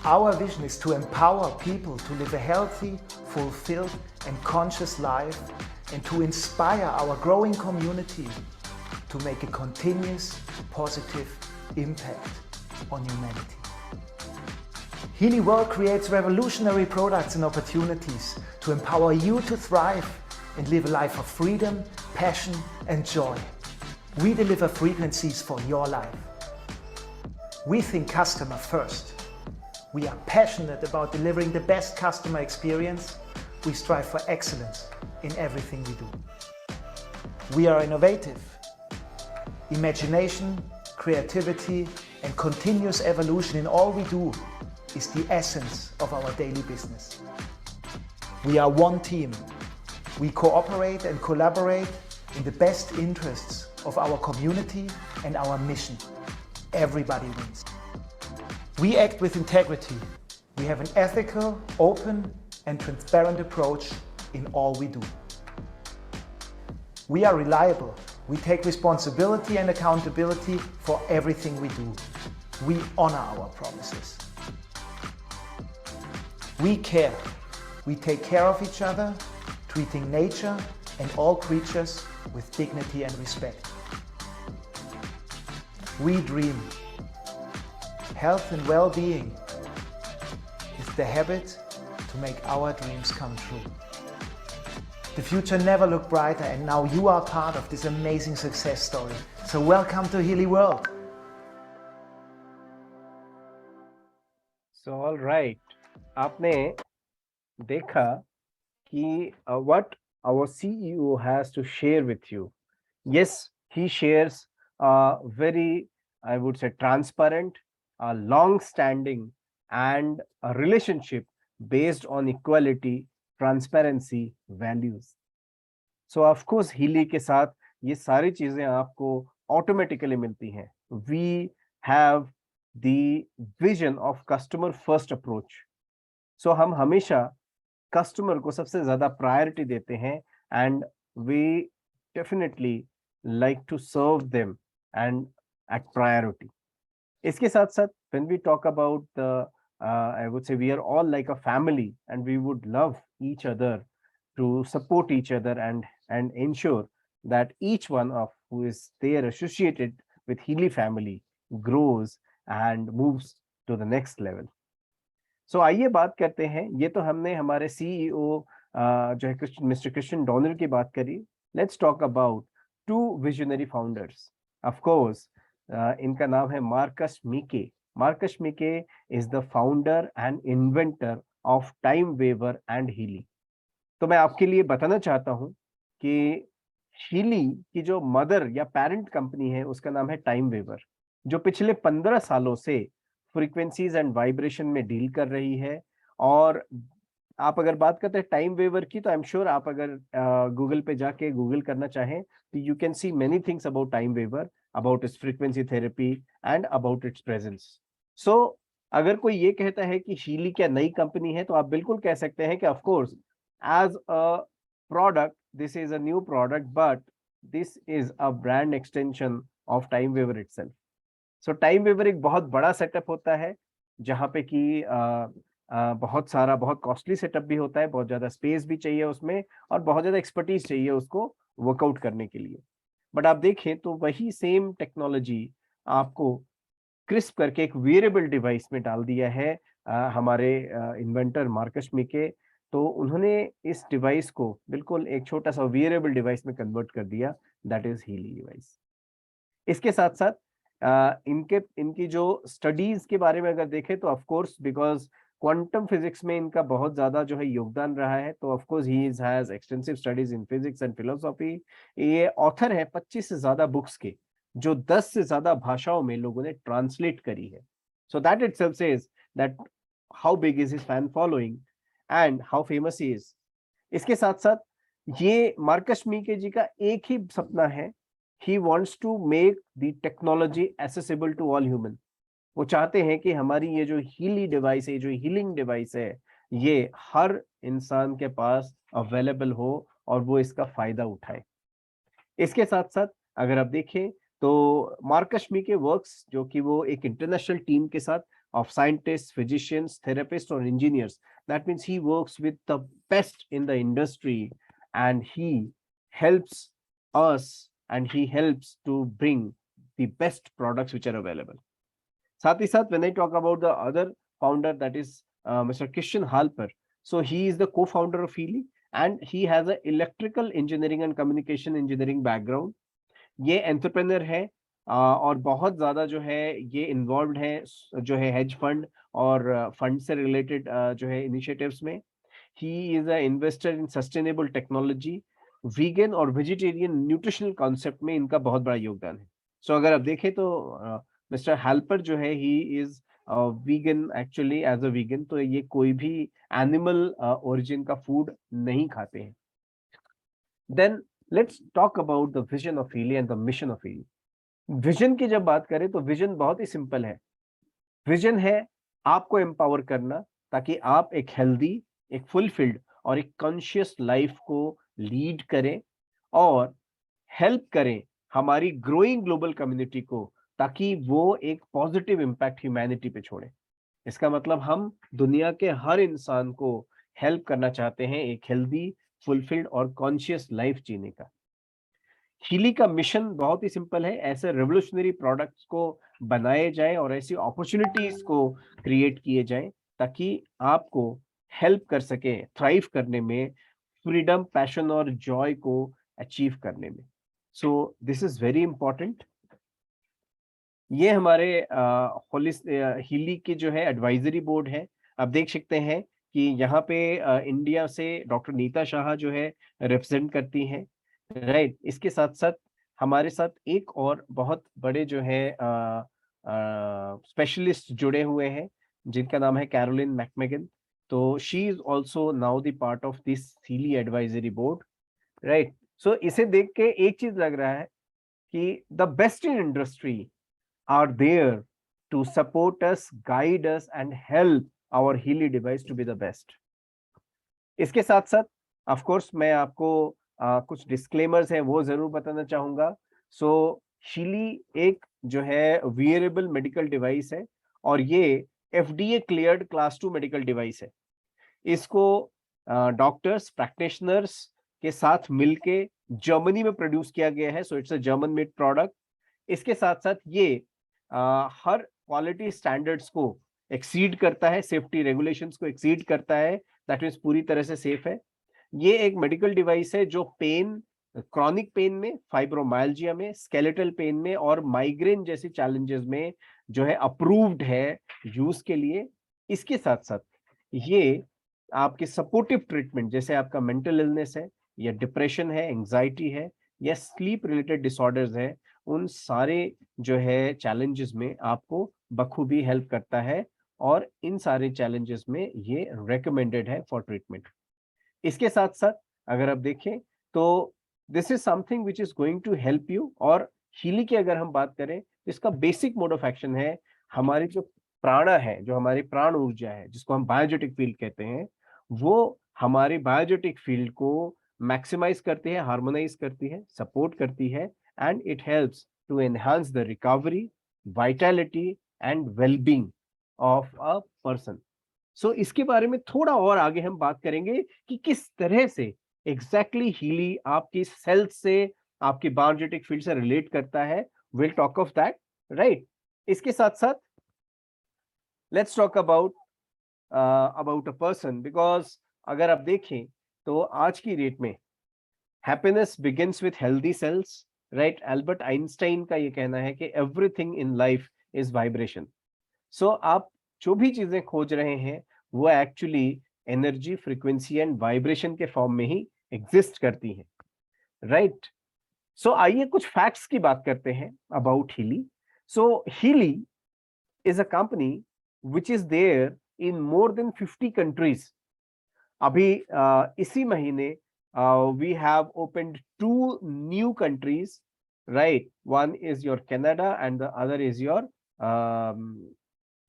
Our vision is to empower people to live a healthy, fulfilled and conscious life, and to inspire our growing community to make a continuous positive impact on humanity. Healy World creates revolutionary products and opportunities to empower you to thrive and live a life of freedom, passion and joy. We deliver frequencies for your life. We think customer first. We are passionate about delivering the best customer experience. We strive for excellence in everything we do. We are innovative. Imagination, creativity, and continuous evolution in all we do is the essence of our daily business. We are one team. We cooperate and collaborate in the best interests of our community and our mission. Everybody wins. We act with integrity. We have an ethical, open, and transparent approach in all we do. We are reliable. We take responsibility and accountability for everything we do. We honor our promises. We care. We take care of each other, treating nature and all creatures with dignity and respect. We dream. Health and well-being is the habit to make our dreams come true. The future never looked brighter, and now you are part of this amazing success story. So welcome to Healy World. So all right, आपने देखा कि what our CEO has to share with you. Yes, he shares a very, I would say, transparent, a long-standing and a relationship based on equality, transparency, values. So of course, Healy के साथ ये सारी चीजें आपको automatically मिलती हैं. We have the vision of customer first approach. So हम हमेशा customer को सबसे ज़्यादा priority देते हैं, and we definitely like to serve them and at priority. इसके साथ साथ when we talk about the I would say we are all like a family, and we would love each other to support each other and ensure that each one of who is there associated with Healy family grows and moves to the next level. So आइए बात करते हैं. ये तो हमने हमारे CEO जो है मिस्टर क्रिश्चियन डॉनर की बात करी. Let's talk about two visionary founders. Of course, इनका नाम है Marcus मीके. Marcus Mickey is the founder and inventor of TimeWaver and Healy. तो मैं आपके लिए बताना चाहता हूं कि Healy की जो मदर या पेरेंट कंपनी है उसका नाम है TimeWaver, जो पिछले 15 सालों से फ्रीक्वेंसीज एंड वाइब्रेशन में डील कर रही है. और आप अगर बात करते हैं TimeWaver की, तो आई एम श्योर आप अगर गूगल पे जाके गूगल करना चाहें तो you can see many things about TimeWaver, about its frequency therapy and about its presence. So अगर कोई ये कहता है कि शीली क्या नई कंपनी है, तो आप बिल्कुल कह सकते हैं कि of course as a product this is a new product, but this is a brand extension of TimeWaver itself. So TimeWaver एक बहुत बड़ा सेटअप होता है जहाँ पे कि बहुत कॉस्टली सेटअप भी होता है, बहुत ज्यादा स्पेस भी चाहिए उसमें और बहुत ज्यादा एक्सपर्टीज चाहिए उसको वर्कआउट करने के लिए. बट आप देखें तो वही सेम टेक्नोलॉजी आपको क्रिस्प करके एक वेरेबल डिवाइस में डाल दिया है हमारे इन्वेंटर मार्कस मिके. तो उन्होंने इस डिवाइस को बिल्कुल एक छोटा सा वेरेबल डिवाइस में कन्वर्ट कर दिया, दैट इज हीली डिवाइस. इसके साथ साथ इनकी जो स्टडीज के बारे में अगर देखें तो of course because quantum physics में इनका बहुत ज्यादा जो है योगदान रहा है, तो of course he has extensive studies in physics and philosophy. ये ऑथर है 25 से ज्यादा बुक्स के, जो 10 से ज्यादा भाषाओं में लोगों ने ट्रांसलेट करी है. So that itself says that how big is his fan following and how famous he is. इसके साथ साथ ये मार्कस मीके जी का एक ही सपना है, he wants to make the technology accessible to all human. वो चाहते हैं कि हमारी ये जो हीली डिवाइस है, जो हीलिंग डिवाइस है, ये हर इंसान के पास अवेलेबल हो और वो इसका फायदा उठाए. इसके साथ साथ अगर आप देखें तो मार्कस मीके वर्क्स, जो कि वो एक इंटरनेशनल टीम के साथ of scientists, physicians, therapists, or engineers. That means he works with the best in the industry, and he helps us, and he helps to bring the best products which are available. साथ ही साथ, when I talk about the other founder, that is Mr. Christian Halper. So he is the co-founder of Healy, and he has an electrical engineering and communication engineering background. ये entrepreneur है और बहुत ज्यादा जो है ये इन्वॉल्व है जो है हेज फंड और फंड से रिलेटेड जो है इनिशिएटिव्स में. He is a investor in sustainable technology, vegan और वेजिटेरियन न्यूट्रिशनल कॉन्सेप्ट में इनका बहुत बड़ा योगदान है. सो अगर आप देखें तो मिस्टर हेल्पर जो है he is vegan actually, as a vegan, तो ये कोई भी एनिमल ओरिजिन का फूड नहीं खाते हैं. Then let's talk about the vision of Healy and the mission of Healy. Vision की जब बात करें तो विजन बहुत ही सिंपल है. विजन है आपको एम्पावर करना ताकि आप एक हेल्दी, एक फुलफिल्ड और एक कॉन्शियस लाइफ को लीड करें और हेल्प करें हमारी ग्रोइंग ग्लोबल कम्युनिटी को, ताकि वो एक पॉजिटिव इम्पैक्ट ह्यूमैनिटी पे छोड़े. इसका मतलब हम दुनिया के हर इंसान को हेल्प करना चाहते हैं एक हेल्दी, फुलफिल्ड और कॉन्शियस लाइफ जीने का. हीली का मिशन बहुत ही सिंपल है. ऐसे रेवोल्यूशनरी प्रोडक्ट्स को बनाए जाए और ऐसी अपॉर्चुनिटीज को क्रिएट किए जाए ताकि आपको हेल्प कर सके थ्राइव करने में, फ्रीडम, पैशन और जॉय को अचीव करने में. सो दिस इज वेरी इंपॉर्टेंट. ये हमारे हीली की जो है एडवाइजरी बोर्ड है. आप देख सकते हैं कि यहाँ पे इंडिया से डॉक्टर नीता शाह जो है रिप्रेजेंट करती हैं, राइट. इसके साथ साथ हमारे साथ एक और बहुत बड़े जो है स्पेशलिस्ट जुड़े हुए हैं जिनका नाम है कैरोलिन मैकमेगन. तो she is also now the part of this Healy advisory board, right. So इसे देख के एक चीज लग रहा है कि the best in industry are there to support us, guide us and help our Healy device to be the best. इसके साथ साथ of course मैं आपको कुछ डिस्क्लेमर्स हैं वो जरूर बताना चाहूंगा. सो हीली एक जो है वियरेबल मेडिकल डिवाइस है और ये FDA cleared class 2 medical device है. इसको डॉक्टर्स, प्रैक्टिशनर्स के साथ मिलके जर्मनी में प्रोड्यूस किया गया है. So it's a German made product. इसके साथ साथ ये हर क्वालिटी स्टैंडर्ड्स को एक्सीड करता है, सेफ्टी रेगुलेशंस को एक्सीड करता है. दैट मींस पूरी तरह से सेफ है. ये एक मेडिकल डिवाइस है जो पेन, क्रॉनिक पेन में, फाइब्रोमाइल्जिया में, स्केलेटल पेन में और माइग्रेन जैसी चैलेंजेस में जो है अप्रूव्ड है यूज के लिए. इसके साथ साथ ये आपके सपोर्टिव ट्रीटमेंट, जैसे आपका मेंटल इलनेस है या डिप्रेशन है, एंजाइटी है या स्लीप रिलेटेड डिसऑर्डर्स है, उन सारे जो है चैलेंजेस में आपको बखूबी हेल्प करता है और इन सारे चैलेंजेस में ये रेकमेंडेड है फॉर ट्रीटमेंट. इसके साथ साथ अगर आप देखें तो this is something which is going to help you. और हीली की अगर हम बात करें तो इसका बेसिक मोड ऑफ एक्शन है हमारी जो प्राणा है, जो हमारी प्राण ऊर्जा है, जिसको हम बायोजेटिक फील्ड कहते हैं, वो हमारे बायोजेटिक फील्ड को मैक्सिमाइज करती है, हार्मोनाइज करती है, सपोर्ट करती है and it helps to enhance the recovery, vitality and well-being of a person. So इसके बारे में थोड़ा और आगे हम बात करेंगे कि किस तरह से exactly हीली आपकी सेल्स से, आपकी बायोजेटिक फील्ड से रिलेट करता है. We'll talk of that, right? इसके साथ साथ let's talk about a person, because अगर आप देखें तो आज की डेट में happiness begins with healthy cells, right. Albert Einstein का ये कहना है कि everything in life is vibration. So आप जो भी चीजें खोज रहे हैं वो actually energy, frequency and vibration के फॉर्म में ही एग्जिस्ट करती हैं, राइट. सो आइए कुछ फैक्ट्स की बात करते हैं about Healy. So Healy is a company which is there in more than 50 countries. अभी इसी महीने we have opened 2 new countries, right? One is your Canada and the other is your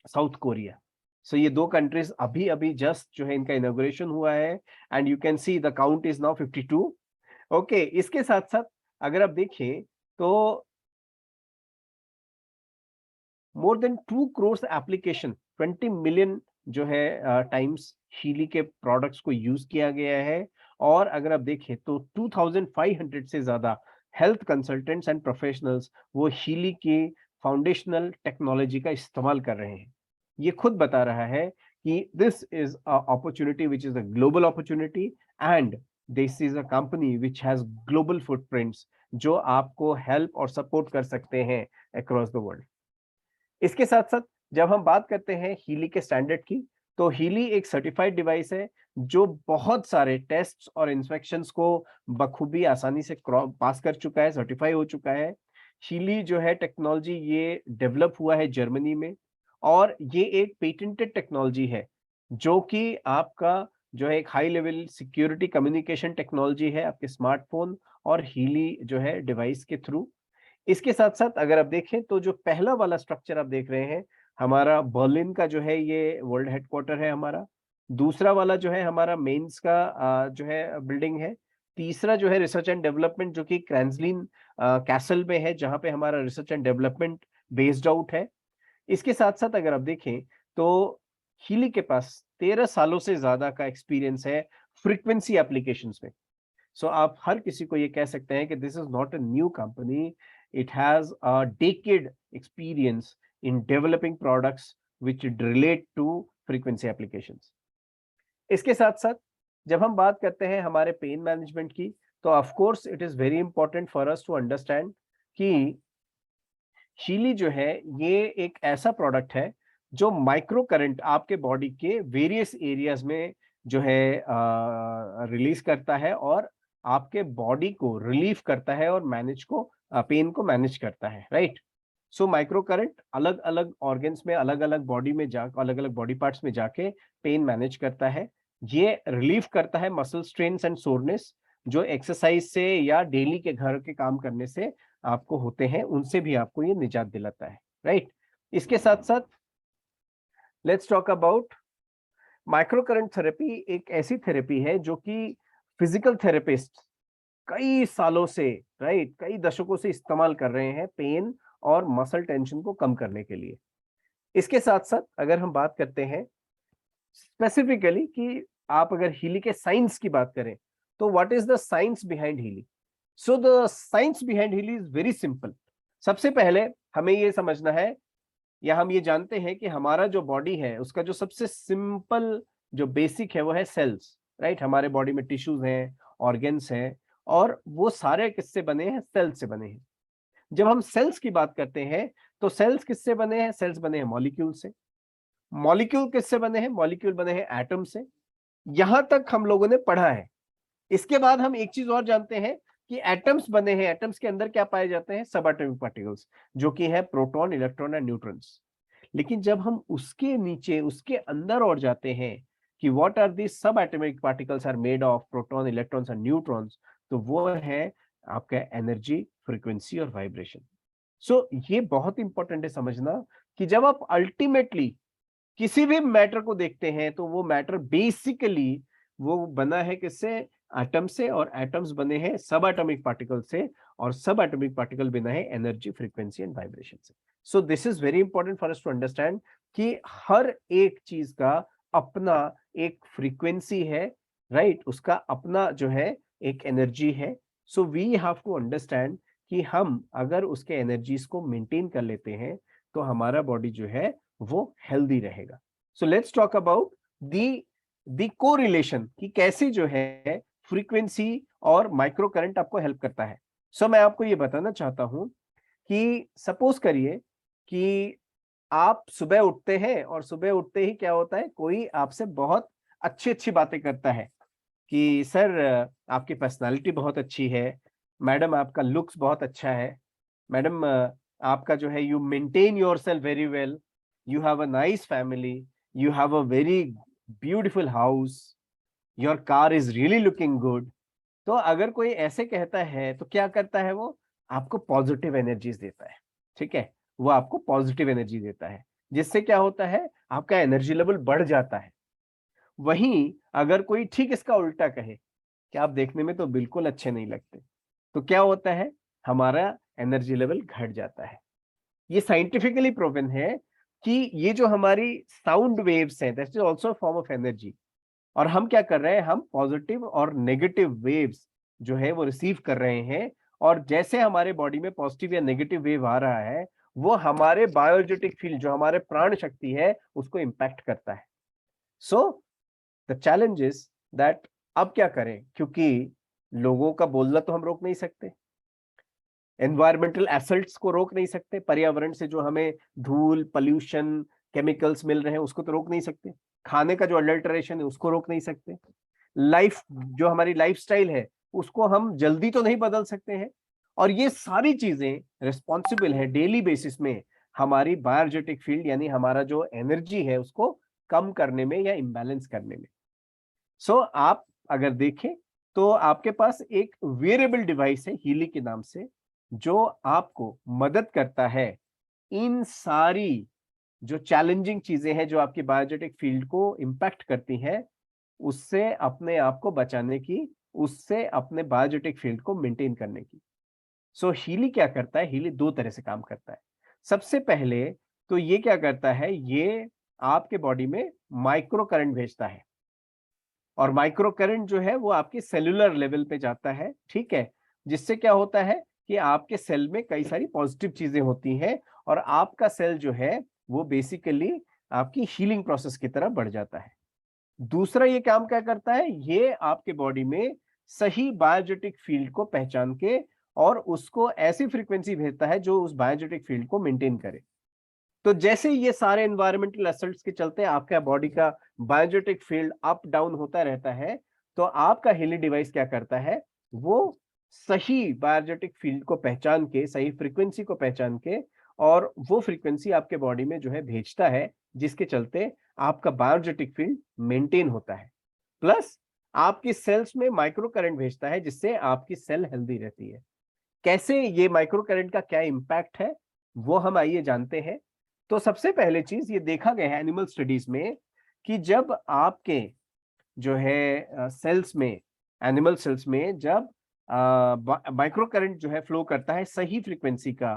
South Korea. So ये 2 countries अभी just जो है इनका inauguration हुआ है and you can see the count is now 52. Okay, इसके साथ साथ अगर आप देखें तो more than 2 crores application, 20 million जो है टाइम्स हीली के प्रोडक्ट्स को यूज किया गया है। और अगर आप देखें तो 2500 से ज्यादा हेल्थ कंसल्टेंट्स एंड प्रोफेशनल्स वो हीली की फाउंडेशनल टेक्नोलॉजी का इस्तेमाल कर रहे हैं। ये खुद बता रहा है कि this is a opportunity which is a global opportunity, and this is a company which has global footprints जो आपको हेल्प और सपोर्ट कर सकते हैं अक्रॉस द वर्ल्ड। इसके साथ साथ जब हम बात करते हैं हीली के स्टैंडर्ड की, तो हीली एक सर्टिफाइड डिवाइस है जो बहुत सारे टेस्ट्स और इंस्पेक्शंस को बखूबी आसानी से पास कर चुका है, सर्टिफाई हो चुका है। हीली जो है टेक्नोलॉजी ये डेवलप हुआ है जर्मनी में, और ये एक पेटेंटेड टेक्नोलॉजी है जो कि आपका जो है एक high level security communication technology है आपके स्मार्टफोन और हीली जो है डिवाइस के थ्रू। इसके साथ साथ अगर आप देखें तो जो पहला वाला स्ट्रक्चर आप देख रहे हैं, हमारा बर्लिन का जो है ये वर्ल्ड हेडक्वार्टर है हमारा। दूसरा वाला जो है हमारा मेंस का जो है बिल्डिंग है। तीसरा जो है रिसर्च एंड डेवलपमेंट जो कि क्रैंसलिन कैसल में है, जहां पे हमारा research and development based out है। इसके साथ साथ अगर आप देखें तो हीली के पास 13 सालों से ज्यादा का एक्सपीरियंस है फ्रीक्वेंसी एप्लीकेशंस में। सो आप हर किसी को ये कह सकते हैं कि this is not a new company, it has a decade experience in developing products which relate to frequency applications. इसके साथ साथ जब हम बात करते हैं हमारे पेन मैनेजमेंट की, तो of course it is very important for us to understand कि शीली जो है ये एक ऐसा प्रोडक्ट है जो माइक्रो करंट आपके बॉडी के वेरियस एरियाज में जो है रिलीज करता है और आपके बॉडी को रिलीफ करता है और मैनेज को पेन को मैनेज करता है, राइट। सो माइक्रो करंट अलग अलग ऑर्गन्स में, अलग अलग बॉडी में जा अलग अलग बॉडी पार्ट्स में जाके पेन मैनेज करता है। ये रिलीफ करता है मसल स्ट्रेन्स एंड सोरनेस जो एक्सरसाइज से या डेली के घर के काम करने से आपको होते हैं, उनसे भी आपको ये निजात दिलाता है, राइट। इसके साथ साथ let's talk about micro current therapy. एक ऐसी थेरेपी है जो कि फिजिकल थेरेपिस्ट कई सालों से, राइट, कई दशकों से इस्तेमाल कर रहे हैं पेन और मसल टेंशन को कम करने के लिए। इसके साथ साथ अगर हम बात करते हैं स्पेसिफिकली कि आप अगर हीली के साइंस की बात करें, तो what is the science behind Healy? So the science behind Healy is very simple. सबसे पहले हमें ये समझना है या हम ये जानते हैं कि हमारा जो बॉडी है उसका जो सबसे सिंपल जो बेसिक है वो है सेल्स, राइट। हमारे बॉडी में टिश्यूज हैं, ऑर्गन्स हैं, और वो सारे किससे बने हैं? सेल्स से बने हैं। जब हम सेल्स की बात करते हैं तो सेल्स किससे बने हैं? सेल्स बने हैं मॉलिक्यूल से। मॉलिक्यूल किससे बने हैं? मॉलिक्यूल बने हैं एटम से। यहां तक हम लोगों ने पढ़ा है। इसके बाद हम एक चीज और जानते हैं कि एटम्स बने हैं। एटम्स के अंदर क्या पाए जाते हैं? सब एटॉमिक पार्टिकल्स, जो कि है प्रोटॉन, इलेक्ट्रॉन एंड न्यूट्रॉन्स। लेकिन जब हम उसके नीचे, उसके अंदर और जाते हैं कि what are the subatomic particles are made of proton, electrons and neutrons, तो वो है आपका एनर्जी, फ्रीक्वेंसी और वाइब्रेशन। सो ये बहुत इंपॉर्टेंट है समझना कि जब आप अल्टीमेटली किसी भी मैटर को देखते हैं तो वो मैटर बेसिकली वो बना है किससे? एटम से, और एटम्स बने हैं सब एटॉमिक पार्टिकल से, और सब एटॉमिक पार्टिकल बना है एनर्जी, फ्रीक्वेंसी एंड वाइब्रेशन से। So this is very important for us to understand कि हर एक चीज का अपना एक फ्रीक्वेंसी है, राइट, उसका अपना जो है एक एनर्जी है। So we have to understand कि हम अगर उसके एनर्जीज को मेंटेन कर लेते हैं तो हमारा बॉडी जो है वो हेल्दी रहेगा। So let's talk about the correlation कि कैसे जो है फ्रीक्वेंसी और माइक्रो करंट आपको हेल्प करता है। सो मैं आपको ये बताना चाहता हूं कि सपोज करिए कि आप सुबह उठते हैं और सुबह उठते ही क्या होता है, कोई आपसे बहुत अच्छी अच्छी बातें करता है कि सर आपकी पर्सनालिटी बहुत अच्छी है, मैडम आपका लुक्स बहुत अच्छा है, मैडम आपका जो है you maintain yourself very well, you have a nice family, you have a very beautiful house, your car is really looking good। तो अगर कोई ऐसे कहता है तो क्या करता है वो? आपको पॉजिटिव एनर्जीज देता है, ठीक है। वो आपको पॉजिटिव एनर्जी देता है, जिससे क्या होता है? आपका एनर्जी लेवल बढ़ जाता है। वहीं अगर कोई ठीक इसका उल्टा कहे कि आप देखने में तो बिल्कुल अच्छे नहीं लगते, तो क्या होता है? हमारा एनर्जी लेवल घट जाता है। ये साइंटिफिकली प्रूवन है कि ये जो हमारी साउंड वेव्स हैं, that is also form of energy. और हम क्या कर रहे हैं, हम पॉजिटिव और नेगेटिव वेव्स जो है वो रिसीव कर रहे हैं, और जैसे हमारे बॉडी में पॉजिटिव या नेगेटिव वेव आ रहा है, वो हमारे बायोजेटिक फील्ड, जो हमारे प्राण शक्ति है, उसको इंपैक्ट करता है। So the challenge is that अब क्या करें, क्योंकि लोगों का बोलना तो हम रोक नहीं सकते, एनवायरमेंटल एसल्ट्स को रोक नहीं सकते, पर्यावरण से जो हमें धूल, पॉल्यूशन, केमिकल्स मिल रहे हैं उसको तो रोक नहीं सकते, खाने का जो अडल्टरेशन है उसको रोक नहीं सकते, लाइफ जो हमारी लाइफस्टाइल है उसको हम जल्दी तो नहीं बदल सकते हैं, और ये सारी चीजें रिस्पॉन्सिबल है डेली बेसिस में हमारी बायोजेटिक फील्ड यानी हमारा जो एनर्जी है उसको कम करने में या इम्बैलेंस करने में। सो आप अगर देखें तो आपके पास एक वेरिएबल डिवाइस है हीली के नाम से, जो आपको मदद करता है इन सारी जो चैलेंजिंग चीजें हैं जो आपकी बायोजेटिक फील्ड को इंपैक्ट करती हैं, उससे अपने आप को बचाने की, उससे अपने बायोजेटिक फील्ड को मेंटेन करने की। सो हीली क्या करता है, हीली दो तरह से काम करता है। सबसे पहले तो ये क्या करता है, ये आपके बॉडी में माइक्रो करंट भेजता है, और माइक्रो करंट जो है वो आपके सेलुलर लेवल पे जाता है, ठीक है, जिससे क्या होता है कि आपके सेल में कई सारी पॉजिटिव चीजें होती हैं, और आपका सेल जो है वो बेसिकली आपकी हीलिंग प्रोसेस की तरफ बढ़ जाता है। दूसरा ये काम क्या करता है, ये आपके बॉडी में सही बायोजेटिक फील्ड को पहचान के और उसको ऐसी फ्रीक्वेंसी भेजता है जो उस बायोजेटिक फील्ड को मेंटेन करे। तो जैसे ये सारे एनवायरमेंटल एसल्ट्स के चलते आपका बॉडी का बायोजेटिक फील्ड अप डाउन होता रहता है, तो आपका हीली डिवाइस क्या करता है, वो सही बायोजेटिक फील्ड को पहचान के, सही फ्रीक्वेंसी को पहचान के, और वो फ्रीक्वेंसी आपके बॉडी में जो है भेजता है, जिसके चलते आपका बायोजेटिक फील्ड मेंटेन होता है। प्लस आपकी सेल्स में माइक्रो करंट भेजता है, जिससे आपकी सेल हेल्दी रहती है। कैसे ये माइक्रो करंट का क्या इंपैक्ट है, वो हम आइए जानते हैं। तो सबसे पहले चीज ये देखा गया है एनिमल स्टडीज में कि जब आपके जो है सेल्स में, एनिमल सेल्स में जब माइक्रो करंट जो है फ्लो करता है सही फ्रीक्वेंसी का,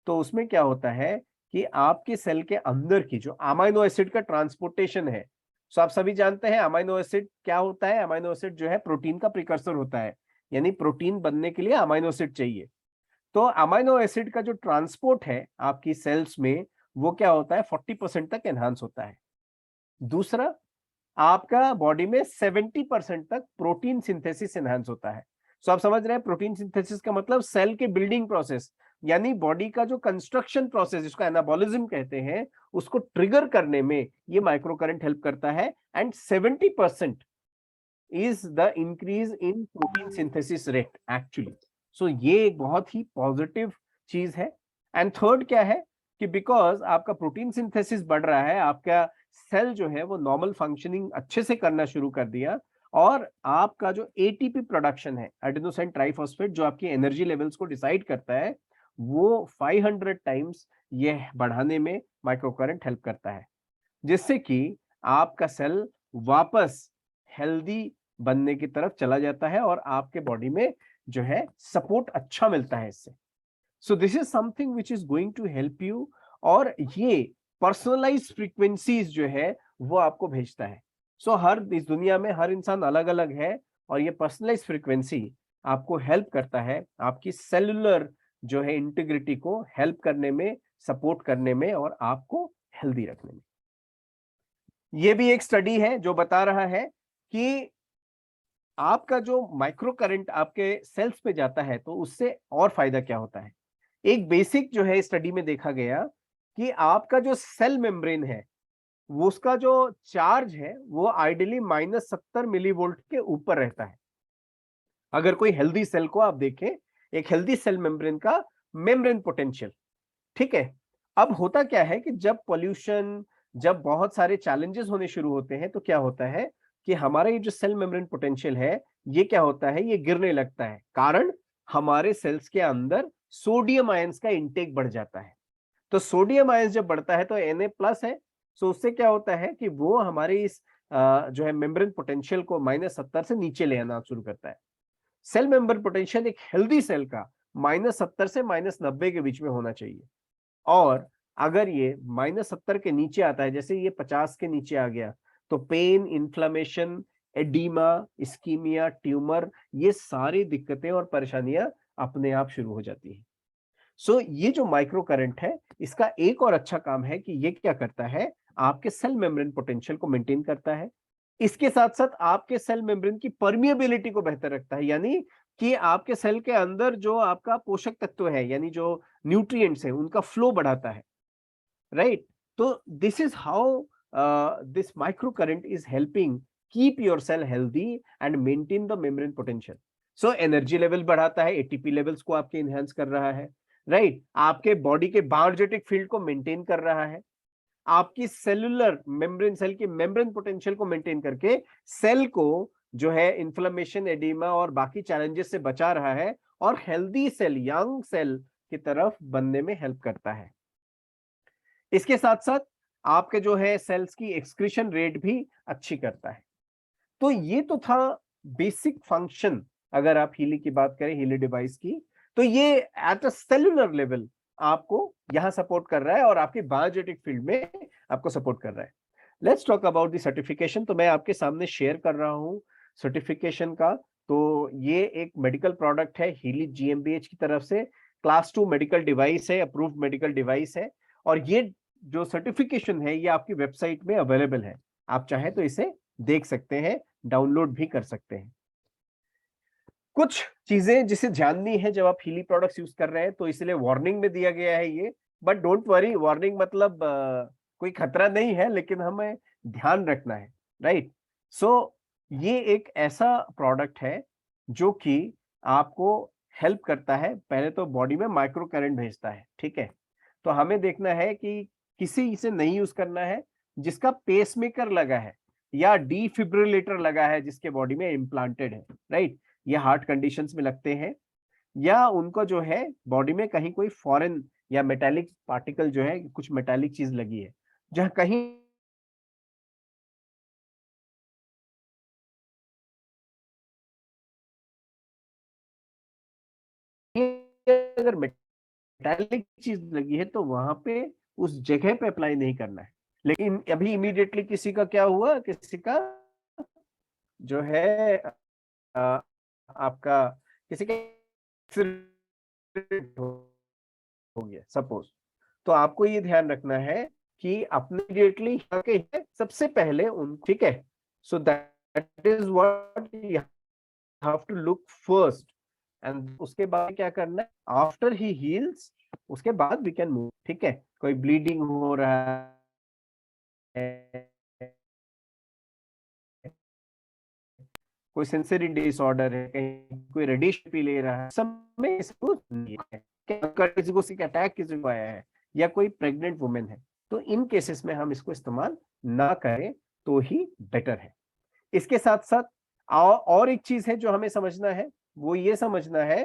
तो उसमें क्या होता है कि आपके सेल के अंदर की जो अमाइनो एसिड का ट्रांसपोर्टेशन है, सो आप सभी जानते हैं अमाइनो एसिड क्या होता है, अमाइनो एसिड जो है प्रोटीन का प्रिकर्सर होता है, यानी प्रोटीन बनने के लिए अमाइनो एसिड चाहिए। तो अमाइनो एसिड का जो ट्रांसपोर्ट है आपकी सेल्स में, वो क्या होता है 40% तक एनहांस होता है। दूसरा, आपका बॉडी में 70% तक प्रोटीन सिंथेसिस एनहांस होता है। सो आप समझ रहे हैं प्रोटीन सिंथेसिस का मतलब सेल के बिल्डिंग प्रोसेस, यानी बॉडी का जो कंस्ट्रक्शन प्रोसेस जिसको एनाबॉलिज्म कहते हैं, उसको ट्रिगर करने में ये माइक्रो करंट हेल्प करता है। And 70% is the increase in protein synthesis rate actually. So ये एक बहुत ही पॉजिटिव चीज है। एंड थर्ड क्या है कि बिकॉज आपका प्रोटीन सिंथेसिस बढ़ रहा है, आपका सेल जो है वो नॉर्मल फंक्शनिंग अच्छे से करना शुरू कर दिया, और आपका जो एटीपी प्रोडक्शन है, एडेनोसिन ट्राइफॉस्फेट, जो आपकी एनर्जी लेवल्स को डिसाइड करता है, वो 500 टाइम्स ये बढ़ाने में माइक्रो करंट हेल्प करता है, जिससे कि आपका सेल वापस हेल्दी बनने की तरफ चला जाता है और आपके बॉडी में जो है सपोर्ट अच्छा मिलता है इससे। So this is something which is going to help you, और ये पर्सनलाइज फ्रीक्वेंसीज जो है वो आपको भेजता है। सो हर इस दुनिया में हर इंसान अलग अलग है, और ये पर्सनलाइज फ्रीक्वेंसी आपको हेल्प करता है आपकी सेलुलर जो है इंटीग्रिटी को हेल्प करने में, सपोर्ट करने में, और आपको हेल्दी रखने में। ये भी एक स्टडी है जो बता रहा है कि आपका जो माइक्रो करंट आपके सेल्स पे जाता है तो उससे और फायदा क्या होता है। एक बेसिक जो है स्टडी में देखा गया कि आपका जो सेल मेम्ब्रेन है, वो उसका जो चार्ज है वो आइडियली -70 मिलीवोल्ट के ऊपर रहता है। अगर कोई हेल्दी सेल को आप देखें, एक हेल्दी सेल मेम्ब्रेन का मेम्ब्रेन पोटेंशियल, ठीक है। अब होता क्या है कि जब पॉल्यूशन, जब बहुत सारे चैलेंजेस होने शुरू होते हैं, तो क्या होता है कि हमारा ये जो सेल मेम्ब्रेन पोटेंशियल है, ये क्या होता है, ये गिरने लगता है। कारण, हमारे सेल्स के अंदर सोडियम आयंस का इंटेक बढ़ जाता है। तो सोडियम आयंस जब बढ़ता है तो Na+ है, सो उससे क्या होता है कि वो हमारे इस जो है मेम्ब्रेन पोटेंशियल को -70 से नीचे ले आना शुरू करता है। सेल मेम्ब्रेन पोटेंशियल एक हेल्दी सेल का -70 से -90 के बीच में होना चाहिए। और अगर ये -70 के नीचे आता है, जैसे ये 50 के नीचे आ गया, तो pain, inflammation, oedema, ischaemia, tumour, ये सारी दिक्कतें और परेशानियां अपने आप शुरू हो जाती हैं। सो ये जो माइक्रो करंट है, इसका एक और अच्छा काम है कि ये क्या करता है, आपके सेल मेम्ब्रेन पोटेंशियल को मेंटेन करता है। इसके साथ-साथ आपके सेल मेम्ब्रेन की परमिएबिलिटी को बेहतर रखता है, यानी कि आपके सेल के अंदर जो आपका पोषक तत्व है, यानी जो न्यूट्रिएंट्स हैं, उनका फ्लो बढ़ाता है, राइट? तो this is how this micro current is helping keep your cell healthy and maintain the membrane potential. So energy level बढ़ाता है, एटीपी लेवल्स को आपके इनहेंस कर रहा है, राइट? आपके बॉडी के बायोजेटिक फील्ड को मेंटेन कर रहा है, आपकी सेलुलर मेम्ब्रेन, सेल की मेम्ब्रेन पोटेंशियल को मेंटेन करके सेल को जो है इन्फ्लेमेशन, एडिमा और बाकी चैलेंजेस से बचा रहा है, और हेल्दी सेल, यंग सेल की तरफ बनने में हेल्प करता है। इसके साथ साथ आपके जो है सेल्स की एक्सक्रीशन रेट भी अच्छी करता है। तो ये तो था बेसिक फंक्शन। अगर आप हीली की बात करें, हीली डिवाइस की, तो ये एट अ सेलुलर लेवल आपको यहां सपोर्ट कर रहा है और आपके बायोजेटिक फील्ड में आपको सपोर्ट कर रहा है। Let's talk about the certification. तो मैं आपके सामने शेयर कर रहा हूं सर्टिफिकेशन का। तो ये एक मेडिकल प्रोडक्ट है, हीली जीएमबीएच की तरफ से क्लास 2 मेडिकल डिवाइस है, अप्रूव्ड मेडिकल डिवाइस है, और ये जो सर्टिफिकेशन है ये आपकी वेबसाइट में अवेलेबल है। आप चाहे तो इसे देख सकते हैं, डाउनलोड भी कर सकते हैं। कुछ चीजें जिसे जाननी है जब आप हीली प्रोडक्ट्स यूज कर रहे हैं, तो इसलिए वार्निंग में दिया गया है ये, बट डोंट वरी, वार्निंग मतलब कोई खतरा नहीं है, लेकिन हमें ध्यान रखना है, राइट? सो ये एक ऐसा प्रोडक्ट है जो कि आपको हेल्प करता है। पहले तो बॉडी में माइक्रो करंट भेजता है, ठीक है? तो हमें देखना है कि किसी इसे नहीं यूज करना है जिसका पेसमेकर लगा है या डिफिब्रिलेटर लगा है, जिसके बॉडी में इम्प्लांटेड है, राइट? ये हार्ट कंडीशंस में लगते हैं, या उनको जो है बॉडी में कहीं कोई फॉरेन या मेटालिक पार्टिकल जो है, कुछ मेटालिक चीज लगी है, जहां कहीं अगर मेटालिक चीज लगी है तो वहां पे उस जगह पे अप्लाई नहीं करना है। लेकिन अभी इमीडिएटली किसी का क्या हुआ, किसी का जो है आपका किसी का एक्सीडेंट हो गया सपोज, तो आपको ये ध्यान रखना है कि अपने इमीडिएटली सबसे पहले उन, ठीक है? So that is what you have to look first, and उसके बाद क्या करना है, आफ्टर ही हील्स, उसके बाद वी कैन मूव, ठीक है? कोई ब्लीडिंग हो रहा है, कोई सेंसरी डिसऑर्डर है, कहीं कोई रेडिएशन पी ले रहा है, सब में इसको नहीं है, किसी को अटैक किसी को आया है, या कोई प्रेग्नेंट वुमेन है, तो इन केसेस में हम इसको इस्तेमाल ना करें तो ही बेटर है। इसके साथ साथ और एक चीज है जो हमें समझना है, वो ये समझना है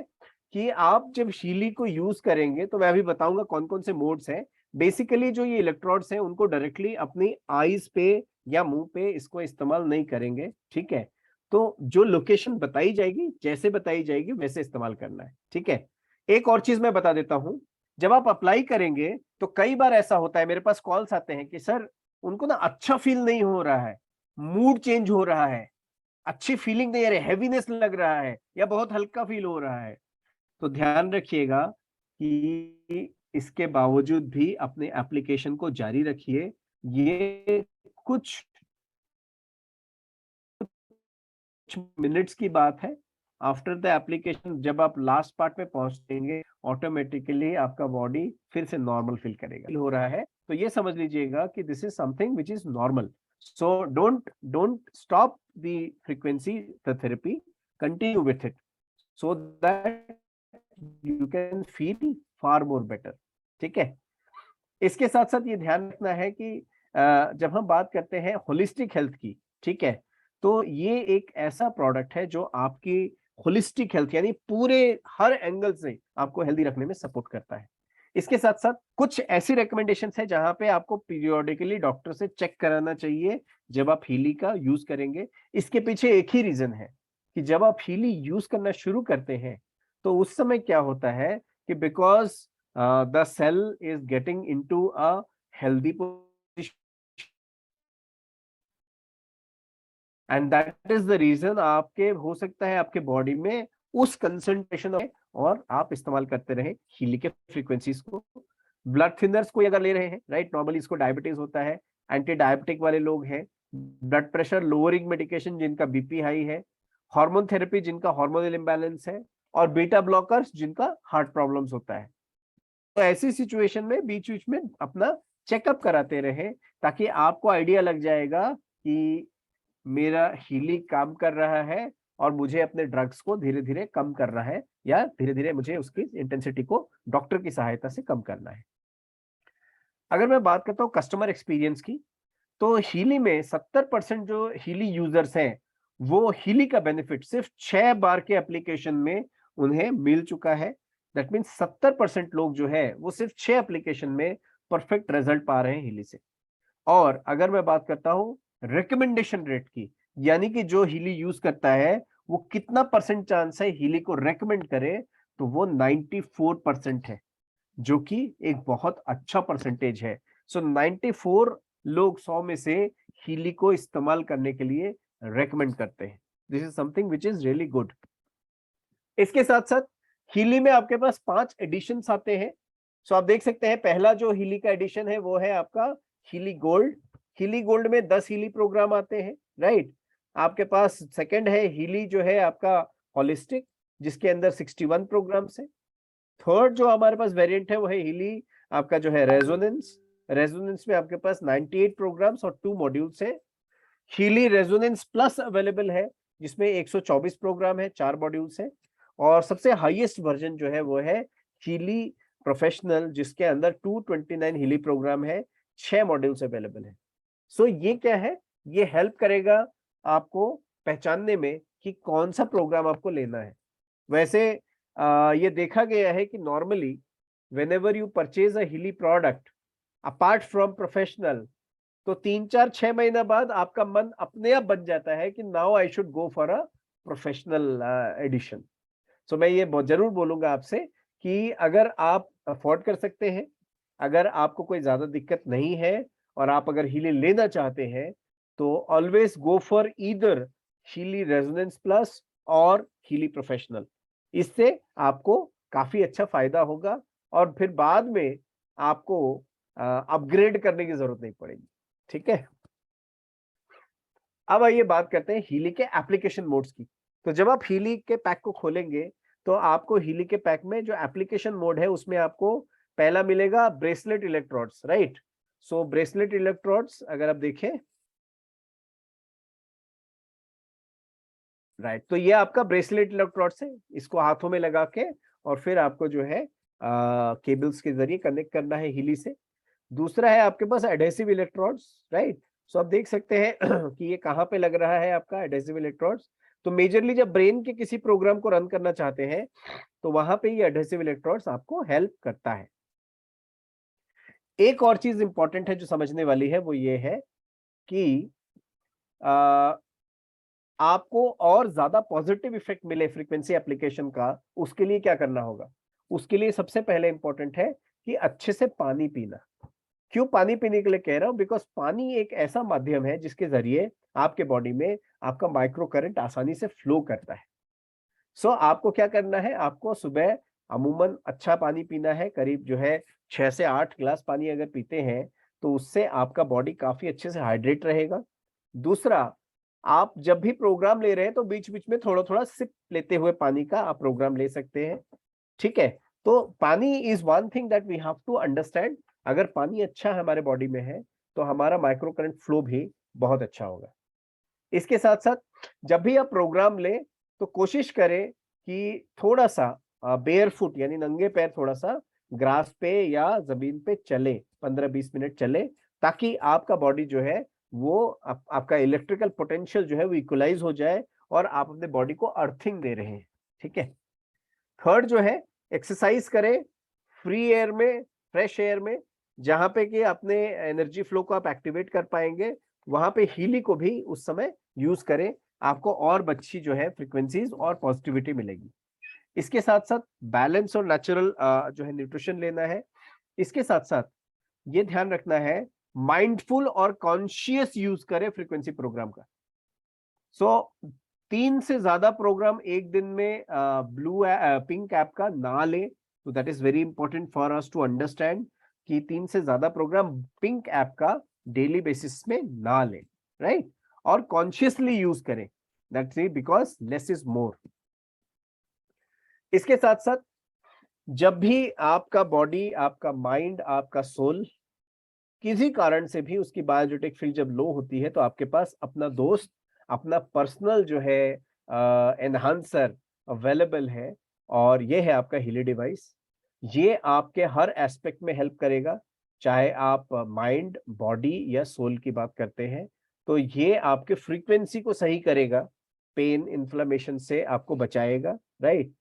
कि आप जब शीली को यूज करेंगे, तो मैं अभी बताऊंगा कौन कौन से मोड्स हैं। बेसिकली जो ये इलेक्ट्रोड्स हैं उनको डायरेक्टली अपनी आईज पे या मुंह पे इसको इस्तेमाल नहीं करेंगे, ठीक है? तो जो लोकेशन बताई जाएगी, जैसे बताई जाएगी वैसे इस्तेमाल करना है, ठीक है? एक और चीज मैं बता देता हूं, जब आप अप्लाई करेंगे तो कई बार ऐसा होता है, मेरे पास कॉल्स आते हैं कि सर उनको ना अच्छा फील नहीं हो रहा है, मूड चेंज हो रहा है, अच्छी फीलिंग नहीं आ रही, हैवीनेस लग रहा है, या बहुत हल्का फील हो रहा है। तो ध्यान रखिएगा कि इसके बावजूद भी अपने एप्लीकेशन को जारी रखिए। ये कुछ मिनट्स की बात है। आफ्टर द एप्लीकेशन जब आप लास्ट पार्ट में पहुंचेंगे, ऑटोमेटिकली आपका बॉडी फिर से नॉर्मल फील करेगा, हो रहा है, तो ये समझ लीजिएगा कि this is something which is normal. So don't stop the frequency, the therapy, continue with it, so that you can feel far more better, ठीक है? इसके साथ साथ ये ध्यान रखना है कि जब हम बात करते हैं होलिस्टिक हेल्थ की, ठीक है, तो ये एक ऐसा प्रोडक्ट है जो आपकी होलिस्टिक हेल्थ, यानी पूरे हर एंगल से आपको हेल्दी रखने में सपोर्ट करता है। इसके साथ साथ कुछ ऐसी रिकमेंडेशंस है जहां पे आपको पीरियोडिकली डॉक्टर से चेक कराना चाहिए जब आप हीली का यूज करेंगे। इसके पीछे एक ही रीजन है कि जब आप हीली यूज करना शुरू करते हैं, तो उस समय क्या होता है कि because the cell is getting into a healthy position, and that is the reason आपके हो सकता है आपके बॉडी में उस कंसंट्रेशन और आप इस्तेमाल करते रहे हीली के फ्रीक्वेंसीज को। ब्लड थिनर्स को अगर ले रहे हैं, राइट, नॉर्मली इसको डायबिटीज होता है, एंटी डायबिटिक वाले लोग हैं, ब्लड प्रेशर लोअरिंग मेडिकेशन जिनका बीपी हाई है, हार्मोन थेरेपी जिनका हार्मोनल इम्बैलेंस है, और बीटा ब्लॉकर्स जिनका हार्ट प्रॉब्लम्स होता है। तो ऐसी सिचुएशन में बीच बीच में अपना चेकअप कराते रहे, ताकि आपको आइडिया लग जाएगा कि मेरा हीली काम कर रहा है और मुझे अपने ड्रग्स को धीरे धीरे कम करना है, या धीरे धीरे मुझे उसकी इंटेंसिटी को डॉक्टर की सहायता से कम करना है। अगर मैं बात करता हूँ कस्टमर एक्सपीरियंस की, तो हीली में 70% जो हीली यूजर्स हैं वो हीली का बेनिफिट सिर्फ 6 बार के एप्लीकेशन में उन्हें मिल चुका है। दैट मीन्स 70% लोग जो है वो सिर्फ 6 एप्लीकेशन में परफेक्ट रिजल्ट पा रहे हैं हीली से। और अगर मैं बात करता हूं रिकमेंडेशन रेट की, यानी कि जो हीली यूज करता है वो कितना परसेंट चांस है हीली को रेकमेंड करे, तो वो 94% है, जो कि एक बहुत अच्छा परसेंटेज है। सो 94 लोग 100 में से हीली को इस्तेमाल करने के लिए रेकमेंड करते हैं। This is something which is really good. इसके साथ साथ हीली में आपके पास 5 एडिशंस आते हैं। सो आप देख सकते हैं पहला जो हीली का एडिशन है वो है आपका हीली गोल्ड। हीली गोल्ड में 10 हीली प्रोग्राम आते हैं, राइट। आपके पास सेकंड है हीली जो है आपका होलिस्टिक, जिसके अंदर 61 प्रोग्राम्स है। थर्ड जो हमारे पास वेरिएंट है वो है हीली आपका जो है रेजोनेंस। रेजोनेंस में आपके पास 98 प्रोग्राम्स और 2 मॉड्यूल्स है। हीली रेजोनेंस प्लस अवेलेबल है, जिसमें 124 प्रोग्राम है, 4 मॉड्यूल्स है। और सबसे हाईएस्ट वर्जन जो है वो है हीली प्रोफेशनल, जिसके अंदर 229 हीली प्रोग्राम है, 6 मॉड्यूल्स अवेलेबल है। सो ये क्या है, ये हेल्प करेगा आपको पहचानने में कि कौन सा प्रोग्राम आपको लेना है। वैसे ये देखा गया है कि normally whenever you purchase a Healy product apart from professional, तो 3-4-6 महीना बाद आपका मन अपने आप बन जाता है कि now I should go for a professional edition. So मैं ये जरूर बोलूंगा आपसे कि अगर आप अफोर्ड कर सकते हैं, अगर आपको कोई ज्यादा दिक्कत नहीं है और आप अगर हीली लेना चाहते हैं, तो always go for either Healy resonance plus और हीली प्रोफेशनल। इससे आपको काफी अच्छा फायदा होगा और फिर बाद में आपको अपग्रेड करने की जरूरत नहीं पड़ेगी। ठीक है, अब आइए बात करते हैं हीली के एप्लीकेशन मोड्स की। तो जब आप हीली के पैक को खोलेंगे तो आपको हीली के पैक में जो एप्लीकेशन मोड है उसमें आपको पहला मिलेगा ब्रेसलेट इलेक्ट्रोड्स, राइट। सो ब्रेसलेट इलेक्ट्रोड्स अगर आप देखें, राइट, तो ये आपका ब्रेसलेट इलेक्ट्रोड्स है, इसको हाथों में लगा के और फिर आपको जो है केबल्स के जरिए कनेक्ट करना है हीली से। दूसरा है आपके पास एडेसिव इलेक्ट्रोड्स, राइट। सो आप देख सकते हैं कि ये कहाँ पे लग रहा है आपका एडेसिव इलेक्ट्रोड्स। तो मेजरली जब ब्रेन के किसी प्रोग्राम को रन करना चाहते हैं तो वहां पे ये एडेसिव इलेक्ट्रोड्स आपको हेल्प करता है। एक और चीज इंपॉर्टेंट है जो समझने वाली है, वो ये है कि आपको और ज्यादा पॉजिटिव इफेक्ट मिले फ्रीक्वेंसी एप्लीकेशन का, उसके लिए क्या करना होगा। उसके लिए सबसे पहले इंपॉर्टेंट है कि अच्छे से पानी पीना। क्यों पानी पीने के लिए कह रहा हूं, बिकॉज पानी एक ऐसा माध्यम है जिसके जरिए आपके बॉडी में आपका माइक्रो करंट आसानी से फ्लो करता है। सो आपको क्या करना है, आपको सुबह अमूमन अच्छा पानी पीना है, करीब जो है 6 से 8 ग्लास पानी अगर पीते हैं तो उससे आपका बॉडी काफी अच्छे से हाइड्रेट रहेगा। दूसरा, आप जब भी प्रोग्राम ले रहे हैं तो बीच बीच में थोड़ा थोड़ा सिप लेते हुए पानी का आप प्रोग्राम ले सकते हैं। ठीक है, तो pani is one thing that we have to understand. अगर पानी अच्छा हमारे बॉडी में है तो हमारा माइक्रो करंट फ्लो भी बहुत अच्छा होगा। इसके साथ साथ जब भी आप प्रोग्राम लें तो कोशिश करें कि थोड़ा सा बेयर फुट यानी नंगे पैर थोड़ा सा ग्रास पे या जमीन पे चले, 15-20 मिनट चले, ताकि आपका बॉडी जो है वो आपका इलेक्ट्रिकल पोटेंशियल जो है वो इक्वलाइज हो जाए और आप अपने बॉडी को अर्थिंग दे रहे हैं। ठीक है, थर्ड जो है एक्सरसाइज करें फ्री एयर में, फ्रेश एयर में, जहां पे कि अपने एनर्जी फ्लो को आप एक्टिवेट कर पाएंगे, वहां पे हीली को भी उस समय यूज करें, आपको और अच्छी जो है फ्रीक्वेंसीज और पॉजिटिविटी मिलेगी। इसके साथ साथ बैलेंस और नेचुरल जो है न्यूट्रिशन लेना है। इसके साथ साथ ये ध्यान रखना है माइंडफुल और कॉन्शियस यूज करें फ्रीक्वेंसी प्रोग्राम का। सो 3 से ज्यादा प्रोग्राम एक दिन में पिंक ऐप का ना ले, तो that is very important for us to understand कि 3 से ज्यादा प्रोग्राम पिंक ऐप का डेली बेसिस में ना ले, राइट? और कॉन्शियसली यूज करें, that's it, because less is more. इसके साथ साथ जब भी आपका बॉडी, आपका माइंड, आपका सोल किसी कारण से भी उसकी बायोजेनेटिक फील्ड जब लो होती है, तो आपके पास अपना दोस्त, अपना पर्सनल जो है एनहांसर अवेलेबल है, और ये है आपका हीली डिवाइस। ये आपके हर एस्पेक्ट में हेल्प करेगा, चाहे आप माइंड, बॉडी या सोल की बात करते हैं। तो ये आपके फ्रीक्वेंसी को सही करेगा, पेन, इन्फ्लेमेशन से आपको बचाएगा, राइट?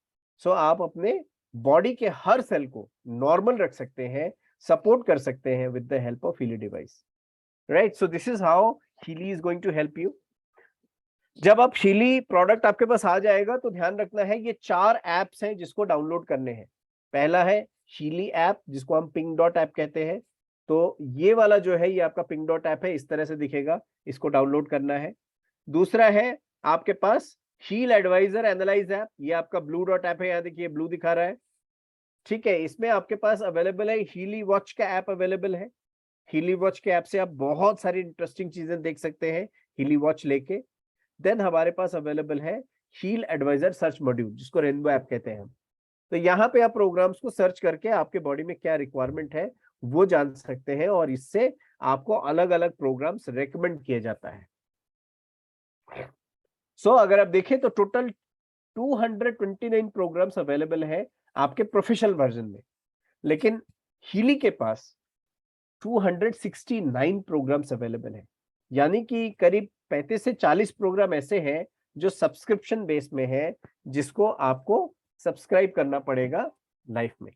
सो आप अपने बॉडी के हर सेल को नॉर्मल रख सकते हैं, सपोर्ट कर सकते हैं with the help of Healy device, right? So this is how Healy is going to help you. जब आप हीली प्रोडक्ट आपके पास आ जाएगा तो ध्यान रखना है ये 4 ऐप्स हैं जिसको डाउनलोड करने हैं। पहला है हीली ऐप, जिसको हम पिंक डॉट ऐप कहते हैं। तो ये वाला जो है ये आपका पिंक डॉट ऐप है, इस तरह से दिखेगा, इसको डाउनलोड करना है। दूसरा है आपके पास हील एडवाइजर एनालाइज ऐप, ये आपका ब्लू डॉट ऐप है, यहाँ देखिए ब्लू दिखा रहा है, ठीक है। इसमें आपके पास अवेलेबल है हीली वॉच का ऐप अवेलेबल है। हीली वॉच के ऐप से आप बहुत सारी इंटरेस्टिंग चीजें देख सकते हैं हीली वॉच लेके। देन हमारे पास अवेलेबल है हील एडवाइजर सर्च मॉड्यूल, जिसको रेनबो ऐप कहते हैं हम। तो यहाँ पे आप प्रोग्राम्स को सर्च करके आपके बॉडी में क्या रिक्वायरमेंट है वो जान सकते हैं, और इससे आपको अलग अलग प्रोग्राम्स रेकमेंड किया जाता है। सो अगर आप देखें तो टोटल 229 प्रोग्राम्स अवेलेबल है आपके प्रोफेशनल वर्जन में, लेकिन हीली के पास 269 प्रोग्राम्स अवेलेबल है, यानी कि करीब 35 से 40 प्रोग्राम ऐसे हैं जो सब्सक्रिप्शन बेस में है, जिसको आपको सब्सक्राइब करना पड़ेगा लाइफ में।